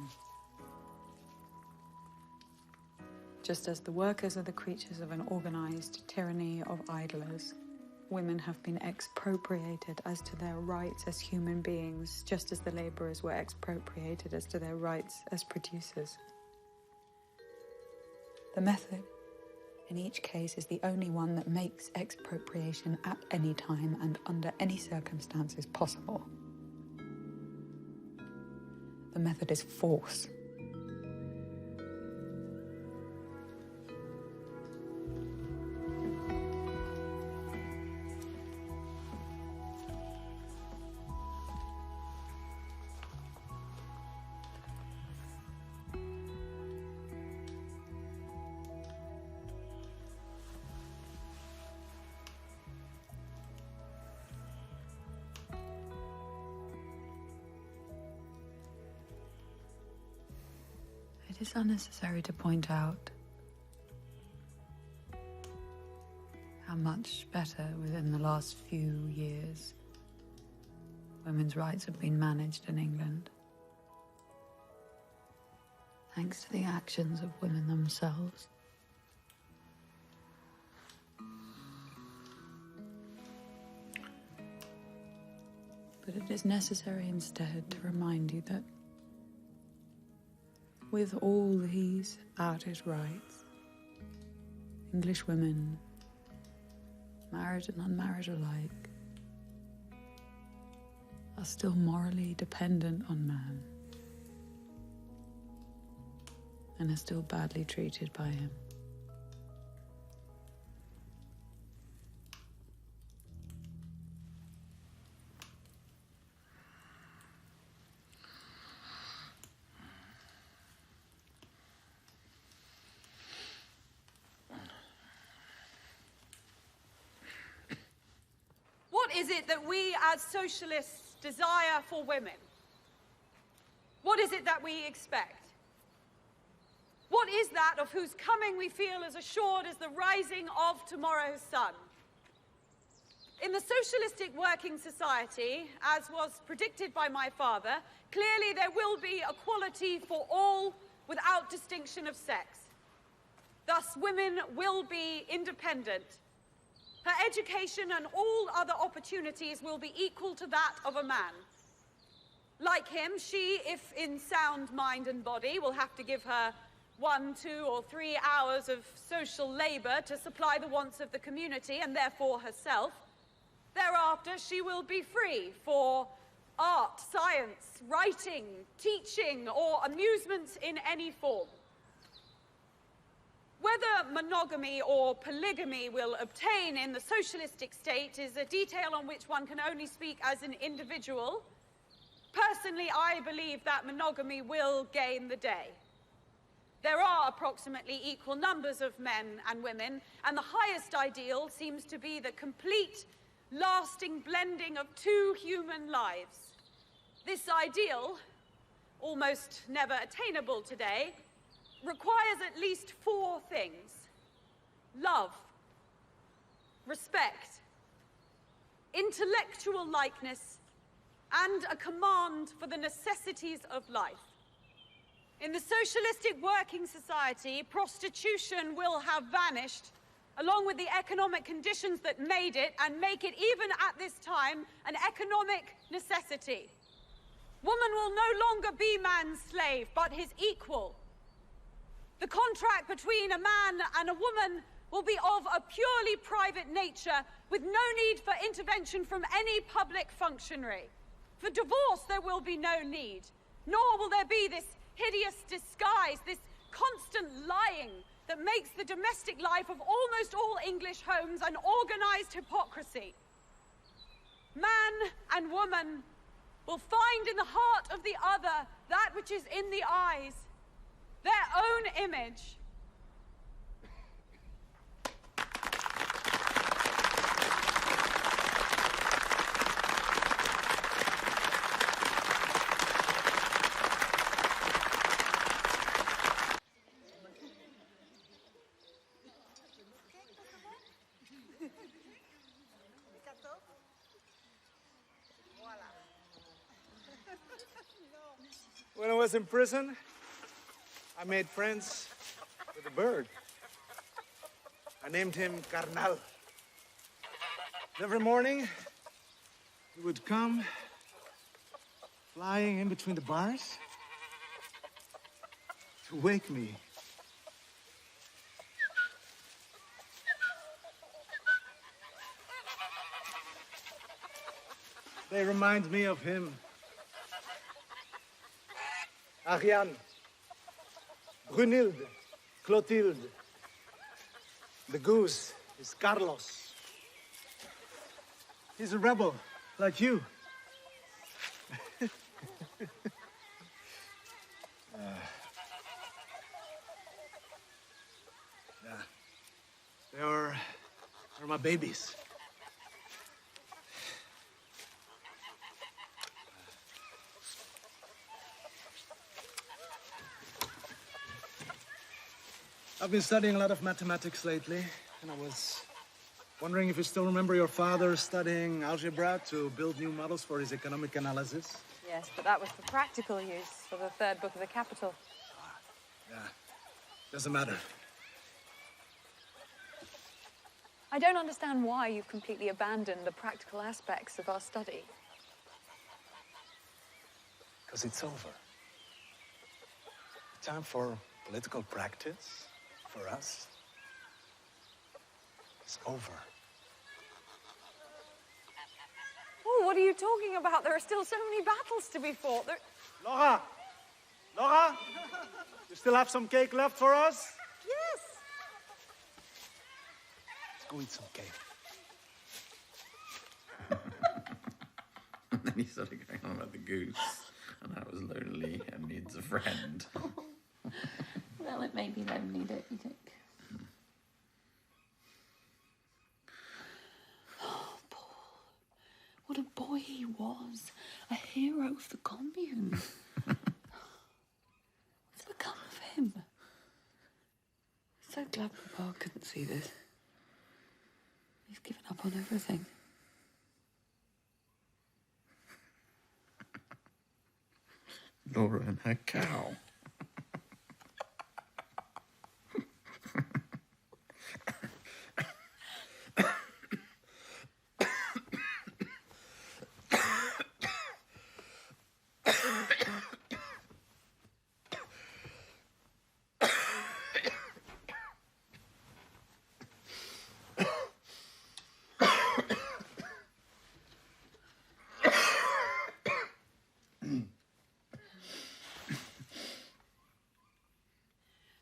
Just as the workers are the creatures of an organized tyranny of idlers, women have been expropriated as to their rights as human beings, just as the laborers were expropriated as to their rights as producers. The method in each case is the only one that makes expropriation at any time and under any circumstances possible. The method is force. It is unnecessary to point out how much better within the last few years women's rights have been managed in England, thanks to the actions of women themselves. But it is necessary instead to remind you that with all these added rights, English women, married and unmarried alike, are still morally dependent on man and are still badly treated by him. What is it that we as socialists desire for women? What is it that we expect? What is that of whose coming we feel as assured as the rising of tomorrow's sun? In the socialistic working society, as was predicted by my father, clearly there will be equality for all without distinction of sex. Thus, women will be independent. Her education and all other opportunities will be equal to that of a man. Like him, she, if in sound mind and body, will have to give her 1, 2, or 3 hours of social labor to supply the wants of the community and therefore herself. Thereafter, she will be free for art, science, writing, teaching, or amusements in any form. Whether monogamy or polygamy will obtain in the socialistic state is a detail on which one can only speak as an individual. Personally, I believe that monogamy will gain the day. There are approximately equal numbers of men and women, and the highest ideal seems to be the complete, lasting blending of two human lives. This ideal, almost never attainable today, requires at least 4 things: love, respect, intellectual likeness, and a command for the necessities of life. In the socialistic working society, prostitution will have vanished, along with the economic conditions that made it and make it, even at this time, an economic necessity. Woman will no longer be man's slave, but his equal. The contract between a man and a woman will be of a purely private nature, with no need for intervention from any public functionary. For divorce, there will be no need, nor will there be this hideous disguise, this constant lying that makes the domestic life of almost all English homes an organized hypocrisy. Man and woman will find in the heart of the other that which is in the eyes, their own image. was in prison, I made friends with a bird. I named him Carnal. Every morning, he would come flying in between the bars to wake me. They remind me of him. Ariane, Brunhilde, Clotilde. The goose is Carlos. He's a rebel, like you. Yeah. They're my babies. I've been studying a lot of mathematics lately, and I was wondering if you still remember your father studying algebra to build new models for his economic analysis. Yes, but that was for practical use, for the third book of the Capital. Yeah, doesn't matter. I don't understand why you've completely abandoned the practical aspects of our study. Because it's over. The time for political practice, for us, is over. Oh, what are you talking about? There are still so many battles to be fought. Laura! Laura! You still have some cake left for us? Yes! Let's go eat some cake. And then he started going on about the goose, and how it was lonely and needs a friend. Well, it may be lonely, don't you think? Oh, Paul. What a boy he was. A hero of the commune. What's become of him? So glad Papa couldn't see this. He's given up on everything. Laura and her cow.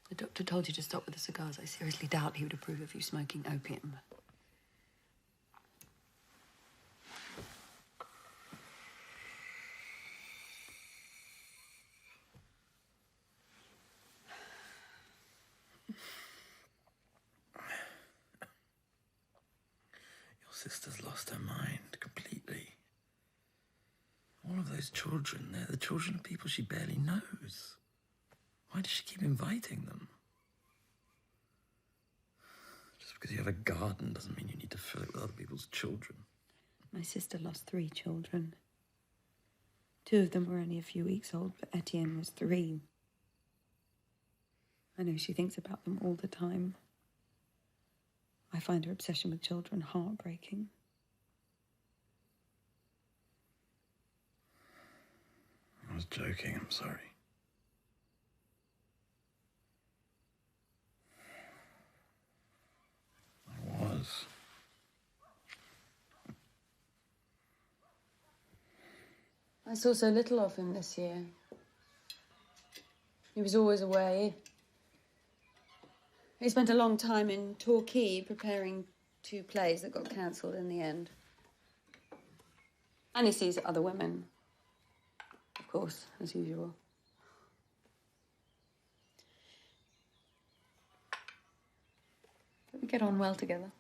The doctor told you to stop with the cigars. I seriously doubt he would approve of you smoking opium. Your sister's lost her mind completely. All of those children, they're the children of people she barely knows. Why does she keep inviting them? Just because you have a garden doesn't mean you need to fill it with other people's children. My sister lost 3 children. 2 of them were only a few weeks old, but Etienne was 3. I know she thinks about them all the time. I find her obsession with children heartbreaking. I was joking, I'm sorry. I was. I saw so little of him this year. He was always away. He spent a long time in Torquay preparing 2 plays that got cancelled in the end. And he sees other women. Of course, as usual. But we get on well together.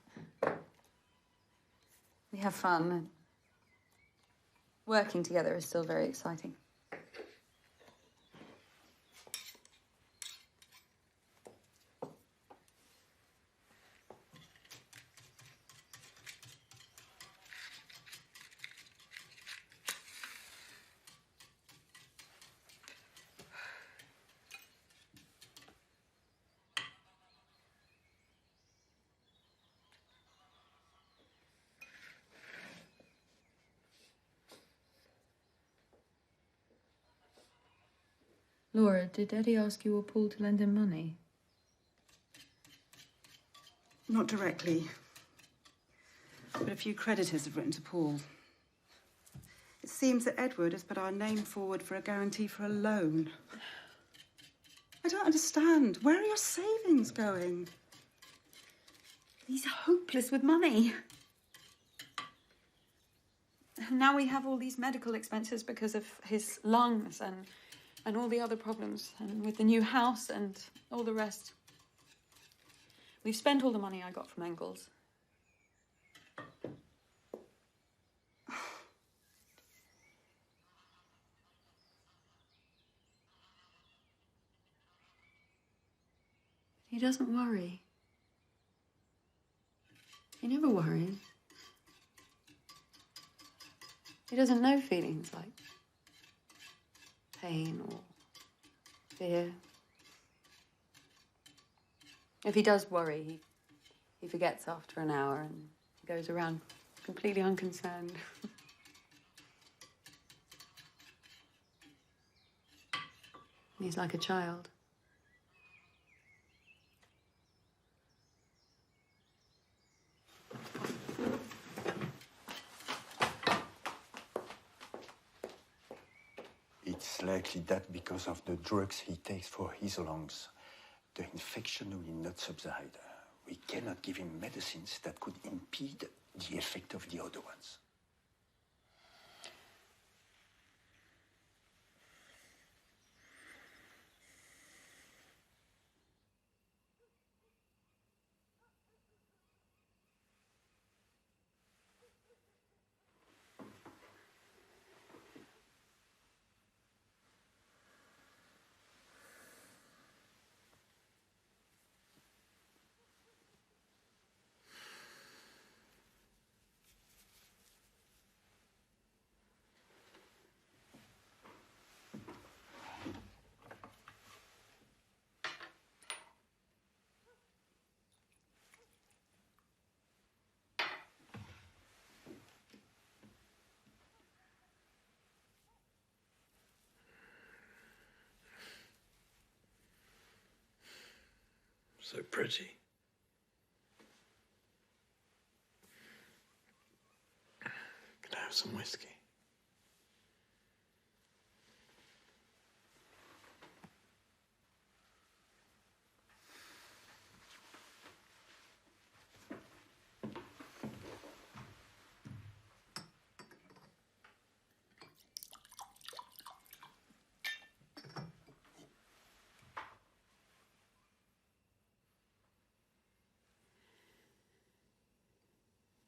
We have fun, and working together is still very exciting. Laura, did Eddie ask you or Paul to lend him money? Not directly. But a few creditors have written to Paul. It seems that Edward has put our name forward for a guarantee for a loan. I don't understand. Where are your savings going? He's hopeless with money. And now we have all these medical expenses because of his lungs and all the other problems, and with the new house and all the rest. We've spent all the money I got from Engels. He doesn't worry. He never worries. He doesn't know feelings like pain or fear. If he does worry, he forgets after an hour and goes around completely unconcerned. He's like a child. It's likely that because of the drugs he takes for his lungs, the infection will not subside. We cannot give him medicines that could impede the effect of the other ones. So pretty. Can I have some whiskey?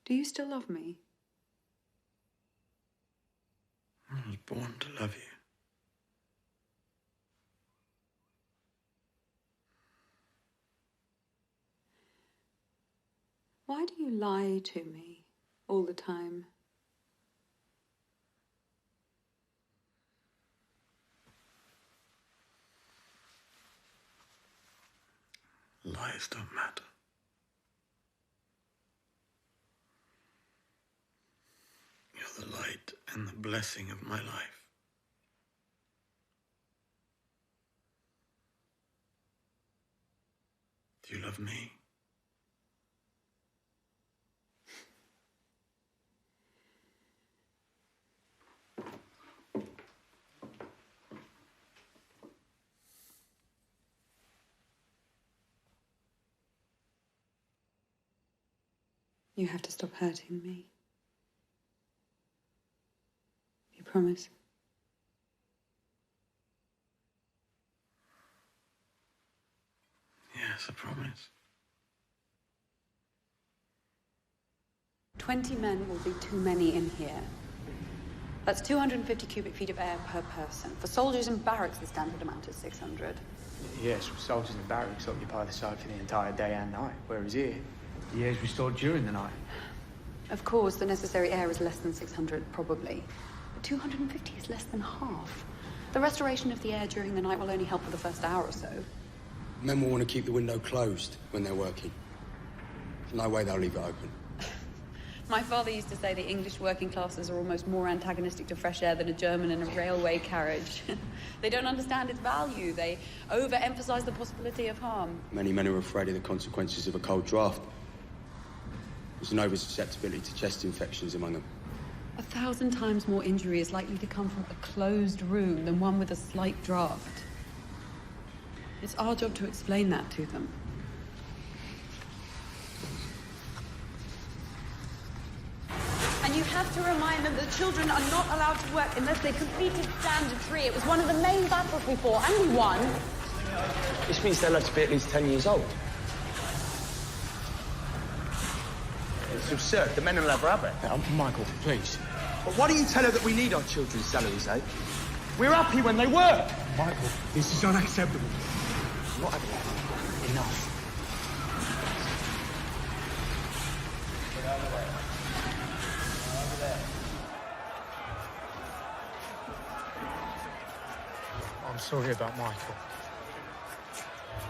Do you still love me? I was born to love you. Why do you lie to me all the time? Lies don't matter. You're the light and the blessing of my life. Do you love me? You have to stop hurting me. You promise? Yes, I promise. 20 men will be too many in here. That's 250 cubic feet of air per person. For soldiers in barracks, the standard amount is 600. Yes, soldiers in barracks occupy the site for the entire day and night, whereas here, the air is restored during the night. Of course, the necessary air is less than 600, probably. But 250 is less than half. The restoration of the air during the night will only help for the first hour or so. Men will want to keep the window closed when they're working. There's no way they'll leave it open. My father used to say the English working classes are almost more antagonistic to fresh air than a German in a railway carriage. They don't understand its value. They overemphasize the possibility of harm. Many men are afraid of the consequences of a cold draft. There's an over-susceptibility to chest infections among them. 1,000 times more injury is likely to come from a closed room than one with a slight draft. It's our job to explain that to them. And you have to remind them that children are not allowed to work unless they completed Standard 3. It was one of the main battles we fought, and we won. This means they'll have to be at least 10 years old. It's absurd. The men will never have it. Michael, please. But why don't you tell her that we need our children's salaries, eh? We're happy when they work. Michael, this is unacceptable. Not having it. Enough. I'm sorry about Michael.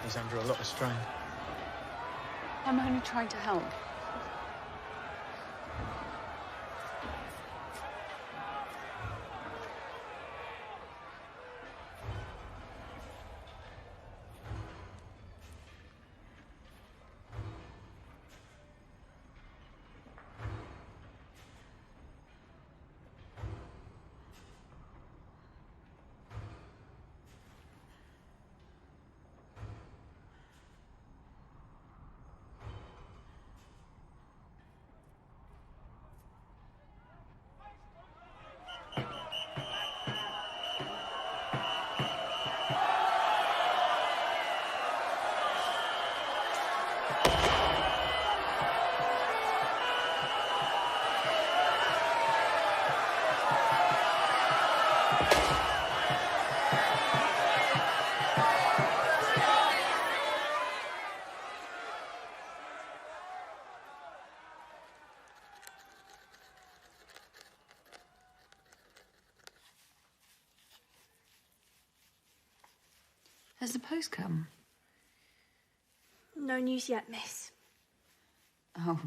He's under a lot of strain. I'm only trying to help. Has the post come? No news yet, miss. Oh,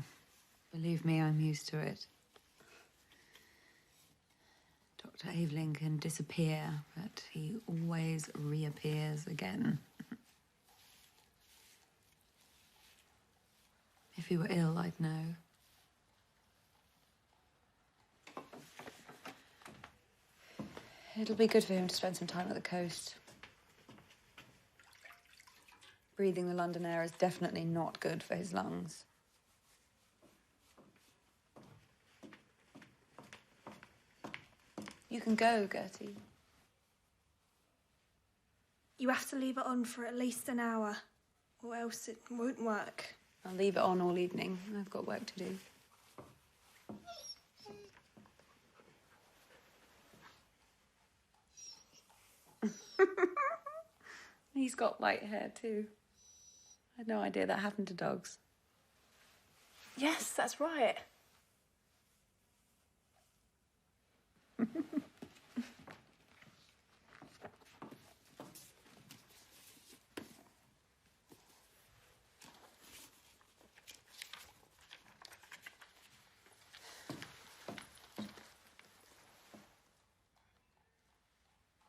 believe me, I'm used to it. Dr. Aveling can disappear, but he always reappears again. If he were ill, I'd know. It'll be good for him to spend some time at the coast. Breathing the London air is definitely not good for his lungs. You can go, Gertie. You have to leave it on for at least an hour, or else it won't work. I'll leave it on all evening. I've got work to do. He's got light hair, too. I had no idea that happened to dogs. Yes, that's right.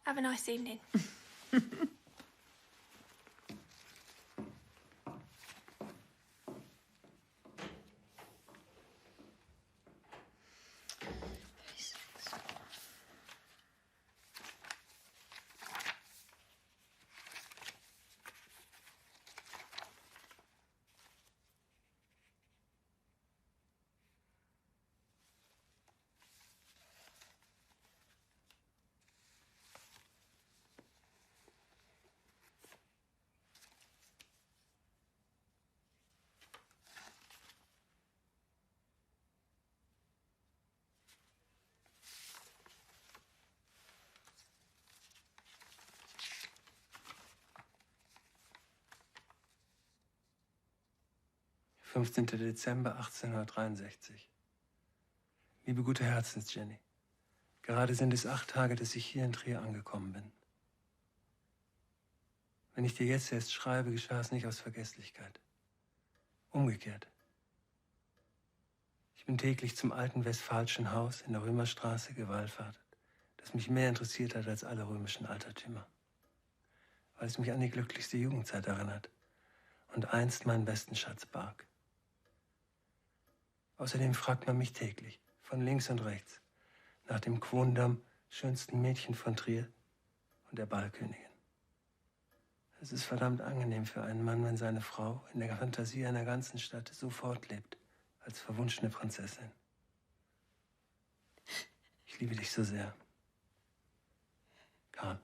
Have a nice evening. Dezember 1863. Liebe gute Herzens-Jenny, gerade sind es 8 Tage, dass ich hier in Trier angekommen bin. Wenn ich dir jetzt erst schreibe, geschah es nicht aus Vergesslichkeit. Umgekehrt. Ich bin täglich zum alten westfälischen Haus in der Römerstraße gewallfahrtet, das mich mehr interessiert hat als alle römischen Altertümer, weil es mich an die glücklichste Jugendzeit erinnert und einst meinen besten Schatz barg. Außerdem fragt man mich täglich, von links und rechts, nach dem Quondam schönsten Mädchen von Trier und der Ballkönigin. Es ist verdammt angenehm für einen Mann, wenn seine Frau in der Fantasie einer ganzen Stadt sofort lebt, als verwunschene Prinzessin. Ich liebe dich so sehr. Karl.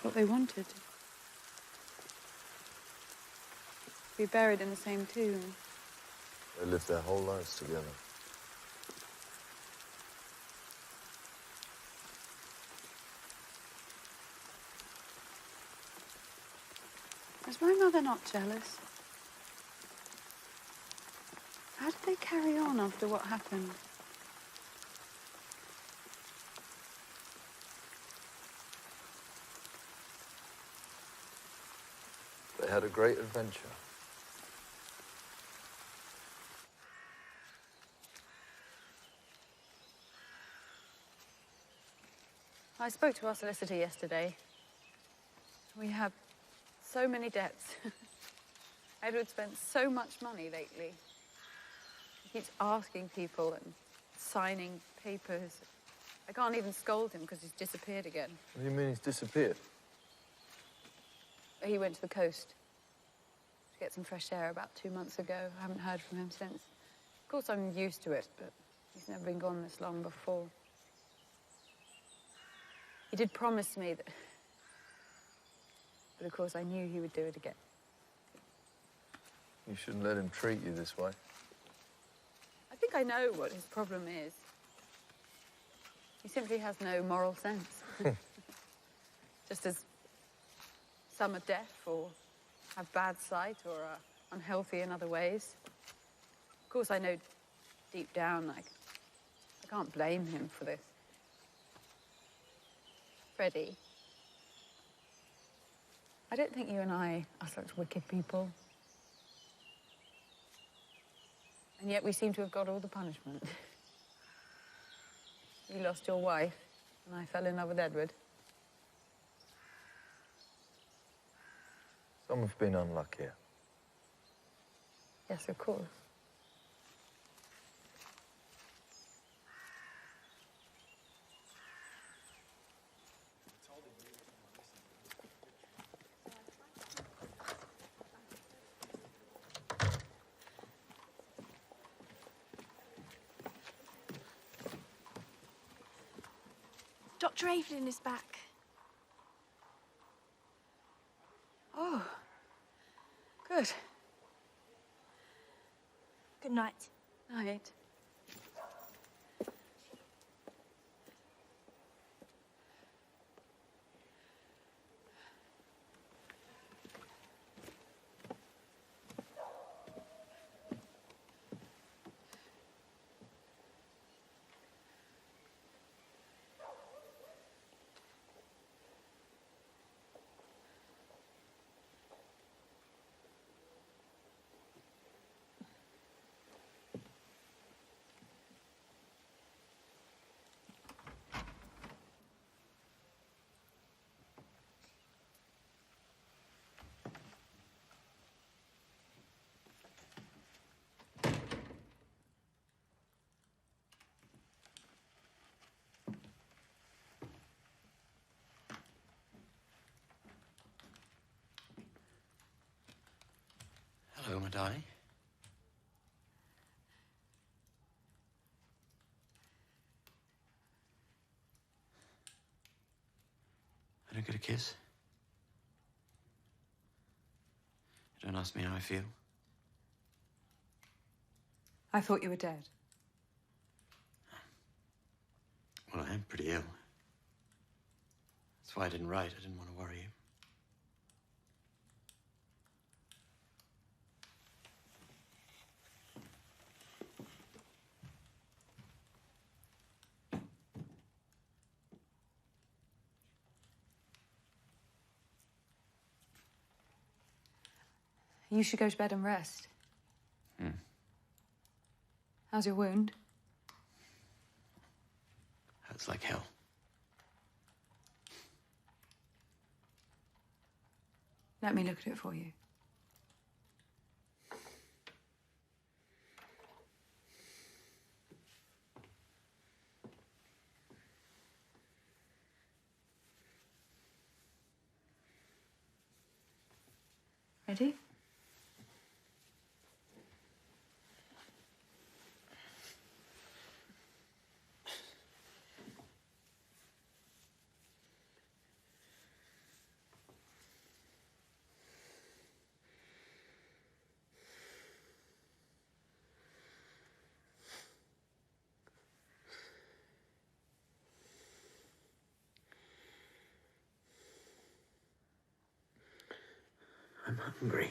What they wanted. To be buried in the same tomb. They lived their whole lives together. Was my mother not jealous? How did they carry on after what happened? They had a great adventure. I spoke to our solicitor yesterday. We have so many debts. Edward spent so much money lately. He keeps asking people and signing papers. I can't even scold him because he's disappeared again. What do you mean he's disappeared? He went to the coast to get some fresh air about 2 months ago. I haven't heard from him since. Of course, I'm used to it, but he's never been gone this long before. He did promise me that... But of course, I knew he would do it again. You shouldn't let him treat you this way. I think I know what his problem is. He simply has no moral sense. Just as some are deaf or have bad sight or are unhealthy in other ways. Of course, I know deep down I can't blame him for this. Freddie, I don't think you and I are such wicked people. And yet we seem to have got all the punishment. You lost your wife, and I fell in love with Edward. Some have been unluckier. Yes, of course. Dr. Aveling is back. Oh, good. Good night. Night. Hello, my darling. I don't get a kiss. You don't ask me how I feel. I thought you were dead. Well, I am pretty ill. That's why I didn't write. I didn't want to worry you. You should go to bed and rest. How's your wound? Hurts like hell. Let me look at it for you. Ready? I'm hungry.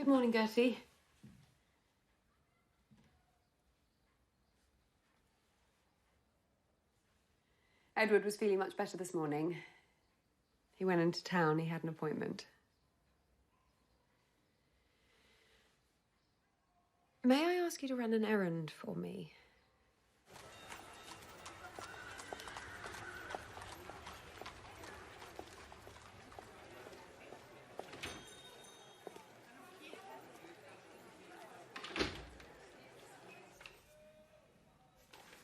Good morning, Gertie. Edward was feeling much better this morning. He went into town. He had an appointment. May I ask you to run an errand for me?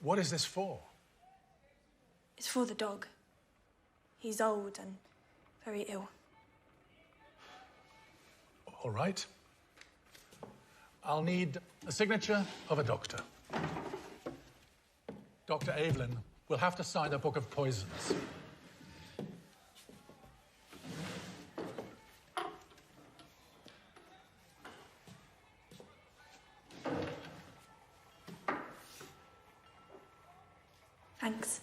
What is this for? It's for the dog. He's old and very ill. All right. I'll need a signature of a doctor. Dr. Aveling will have to sign a book of poisons. Thanks.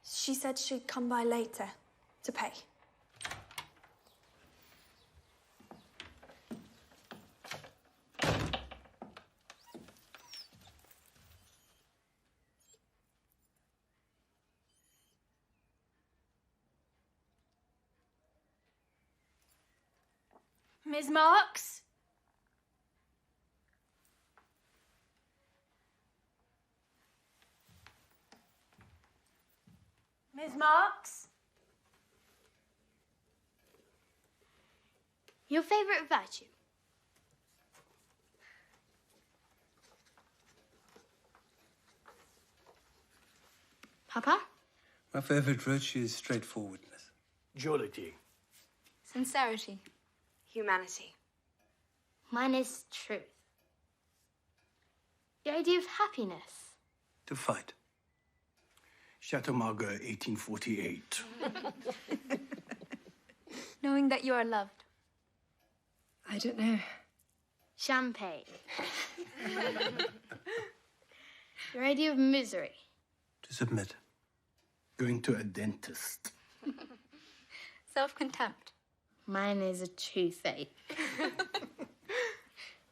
She said she'd come by later to pay. Ms. Marx? Ms. Marx? Your favorite virtue? Papa? My favorite virtue is straightforwardness. Jollity. Sincerity. Humanity. Mine is truth. The idea of happiness. To fight. Chateau Margaux, 1848. Knowing that you are loved. I don't know. Champagne. Your idea of misery. To submit. Going to a dentist. Self-contempt. Mine is a toothache.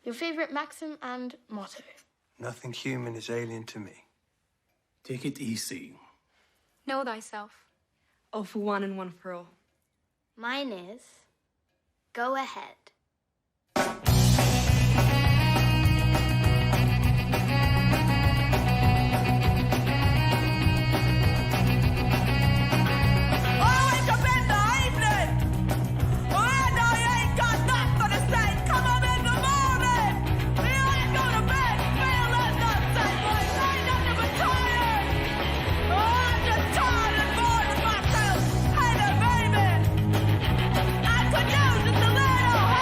Your favorite maxim and motto. Nothing human is alien to me. Take it easy. Know thyself. All for one and one for all. Mine is go ahead. I could use just a little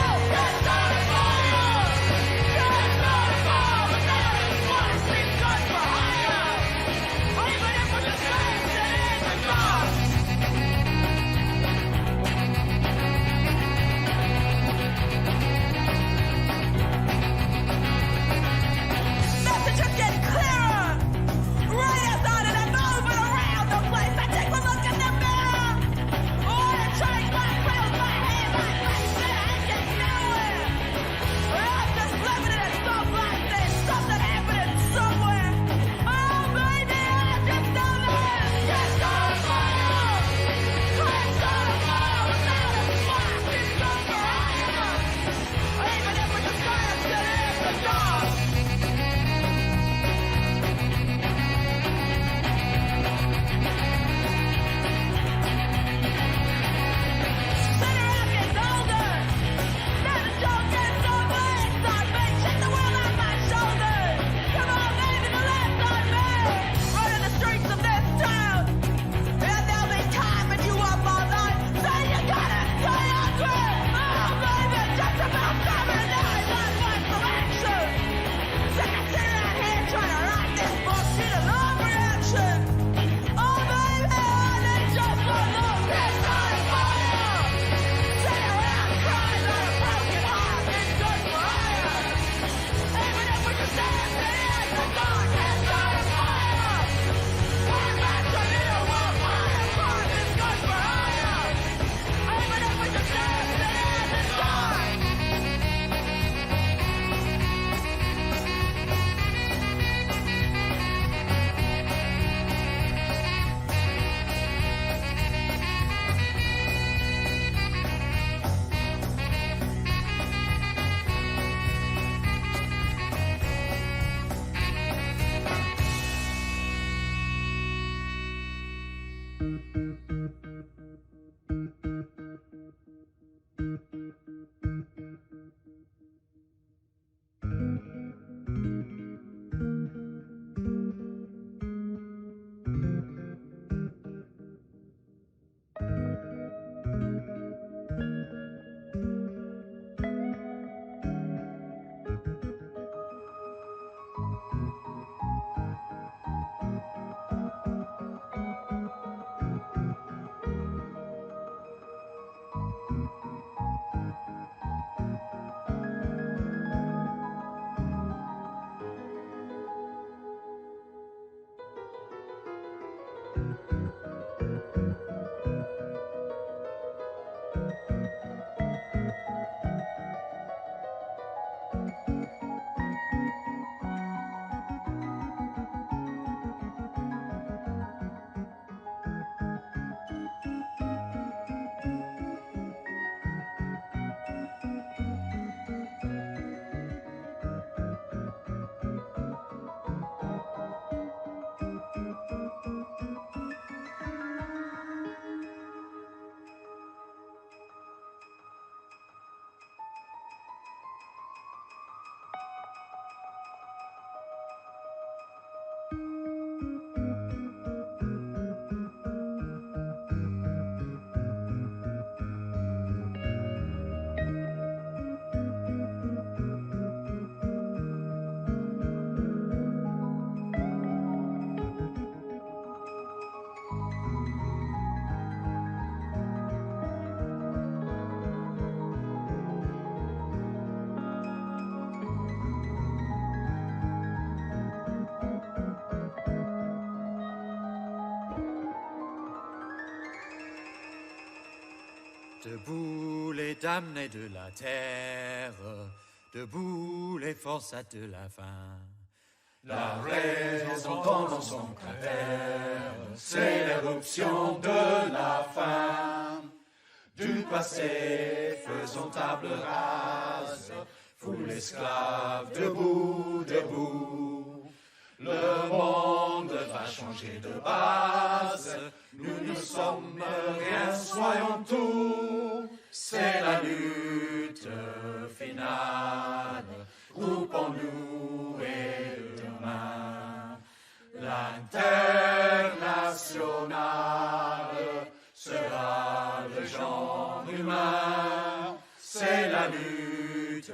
Debout les damnés de la terre, debout les forçats de la faim. La raison tombe dans son cratère, c'est l'éruption de la faim. Du passé, faisons table rase, foule esclave, debout, debout. Le monde va changer de base, nous ne sommes rien, soyons tout. C'est la lutte finale, groupons-nous et demain. L'international sera le genre humain, c'est la lutte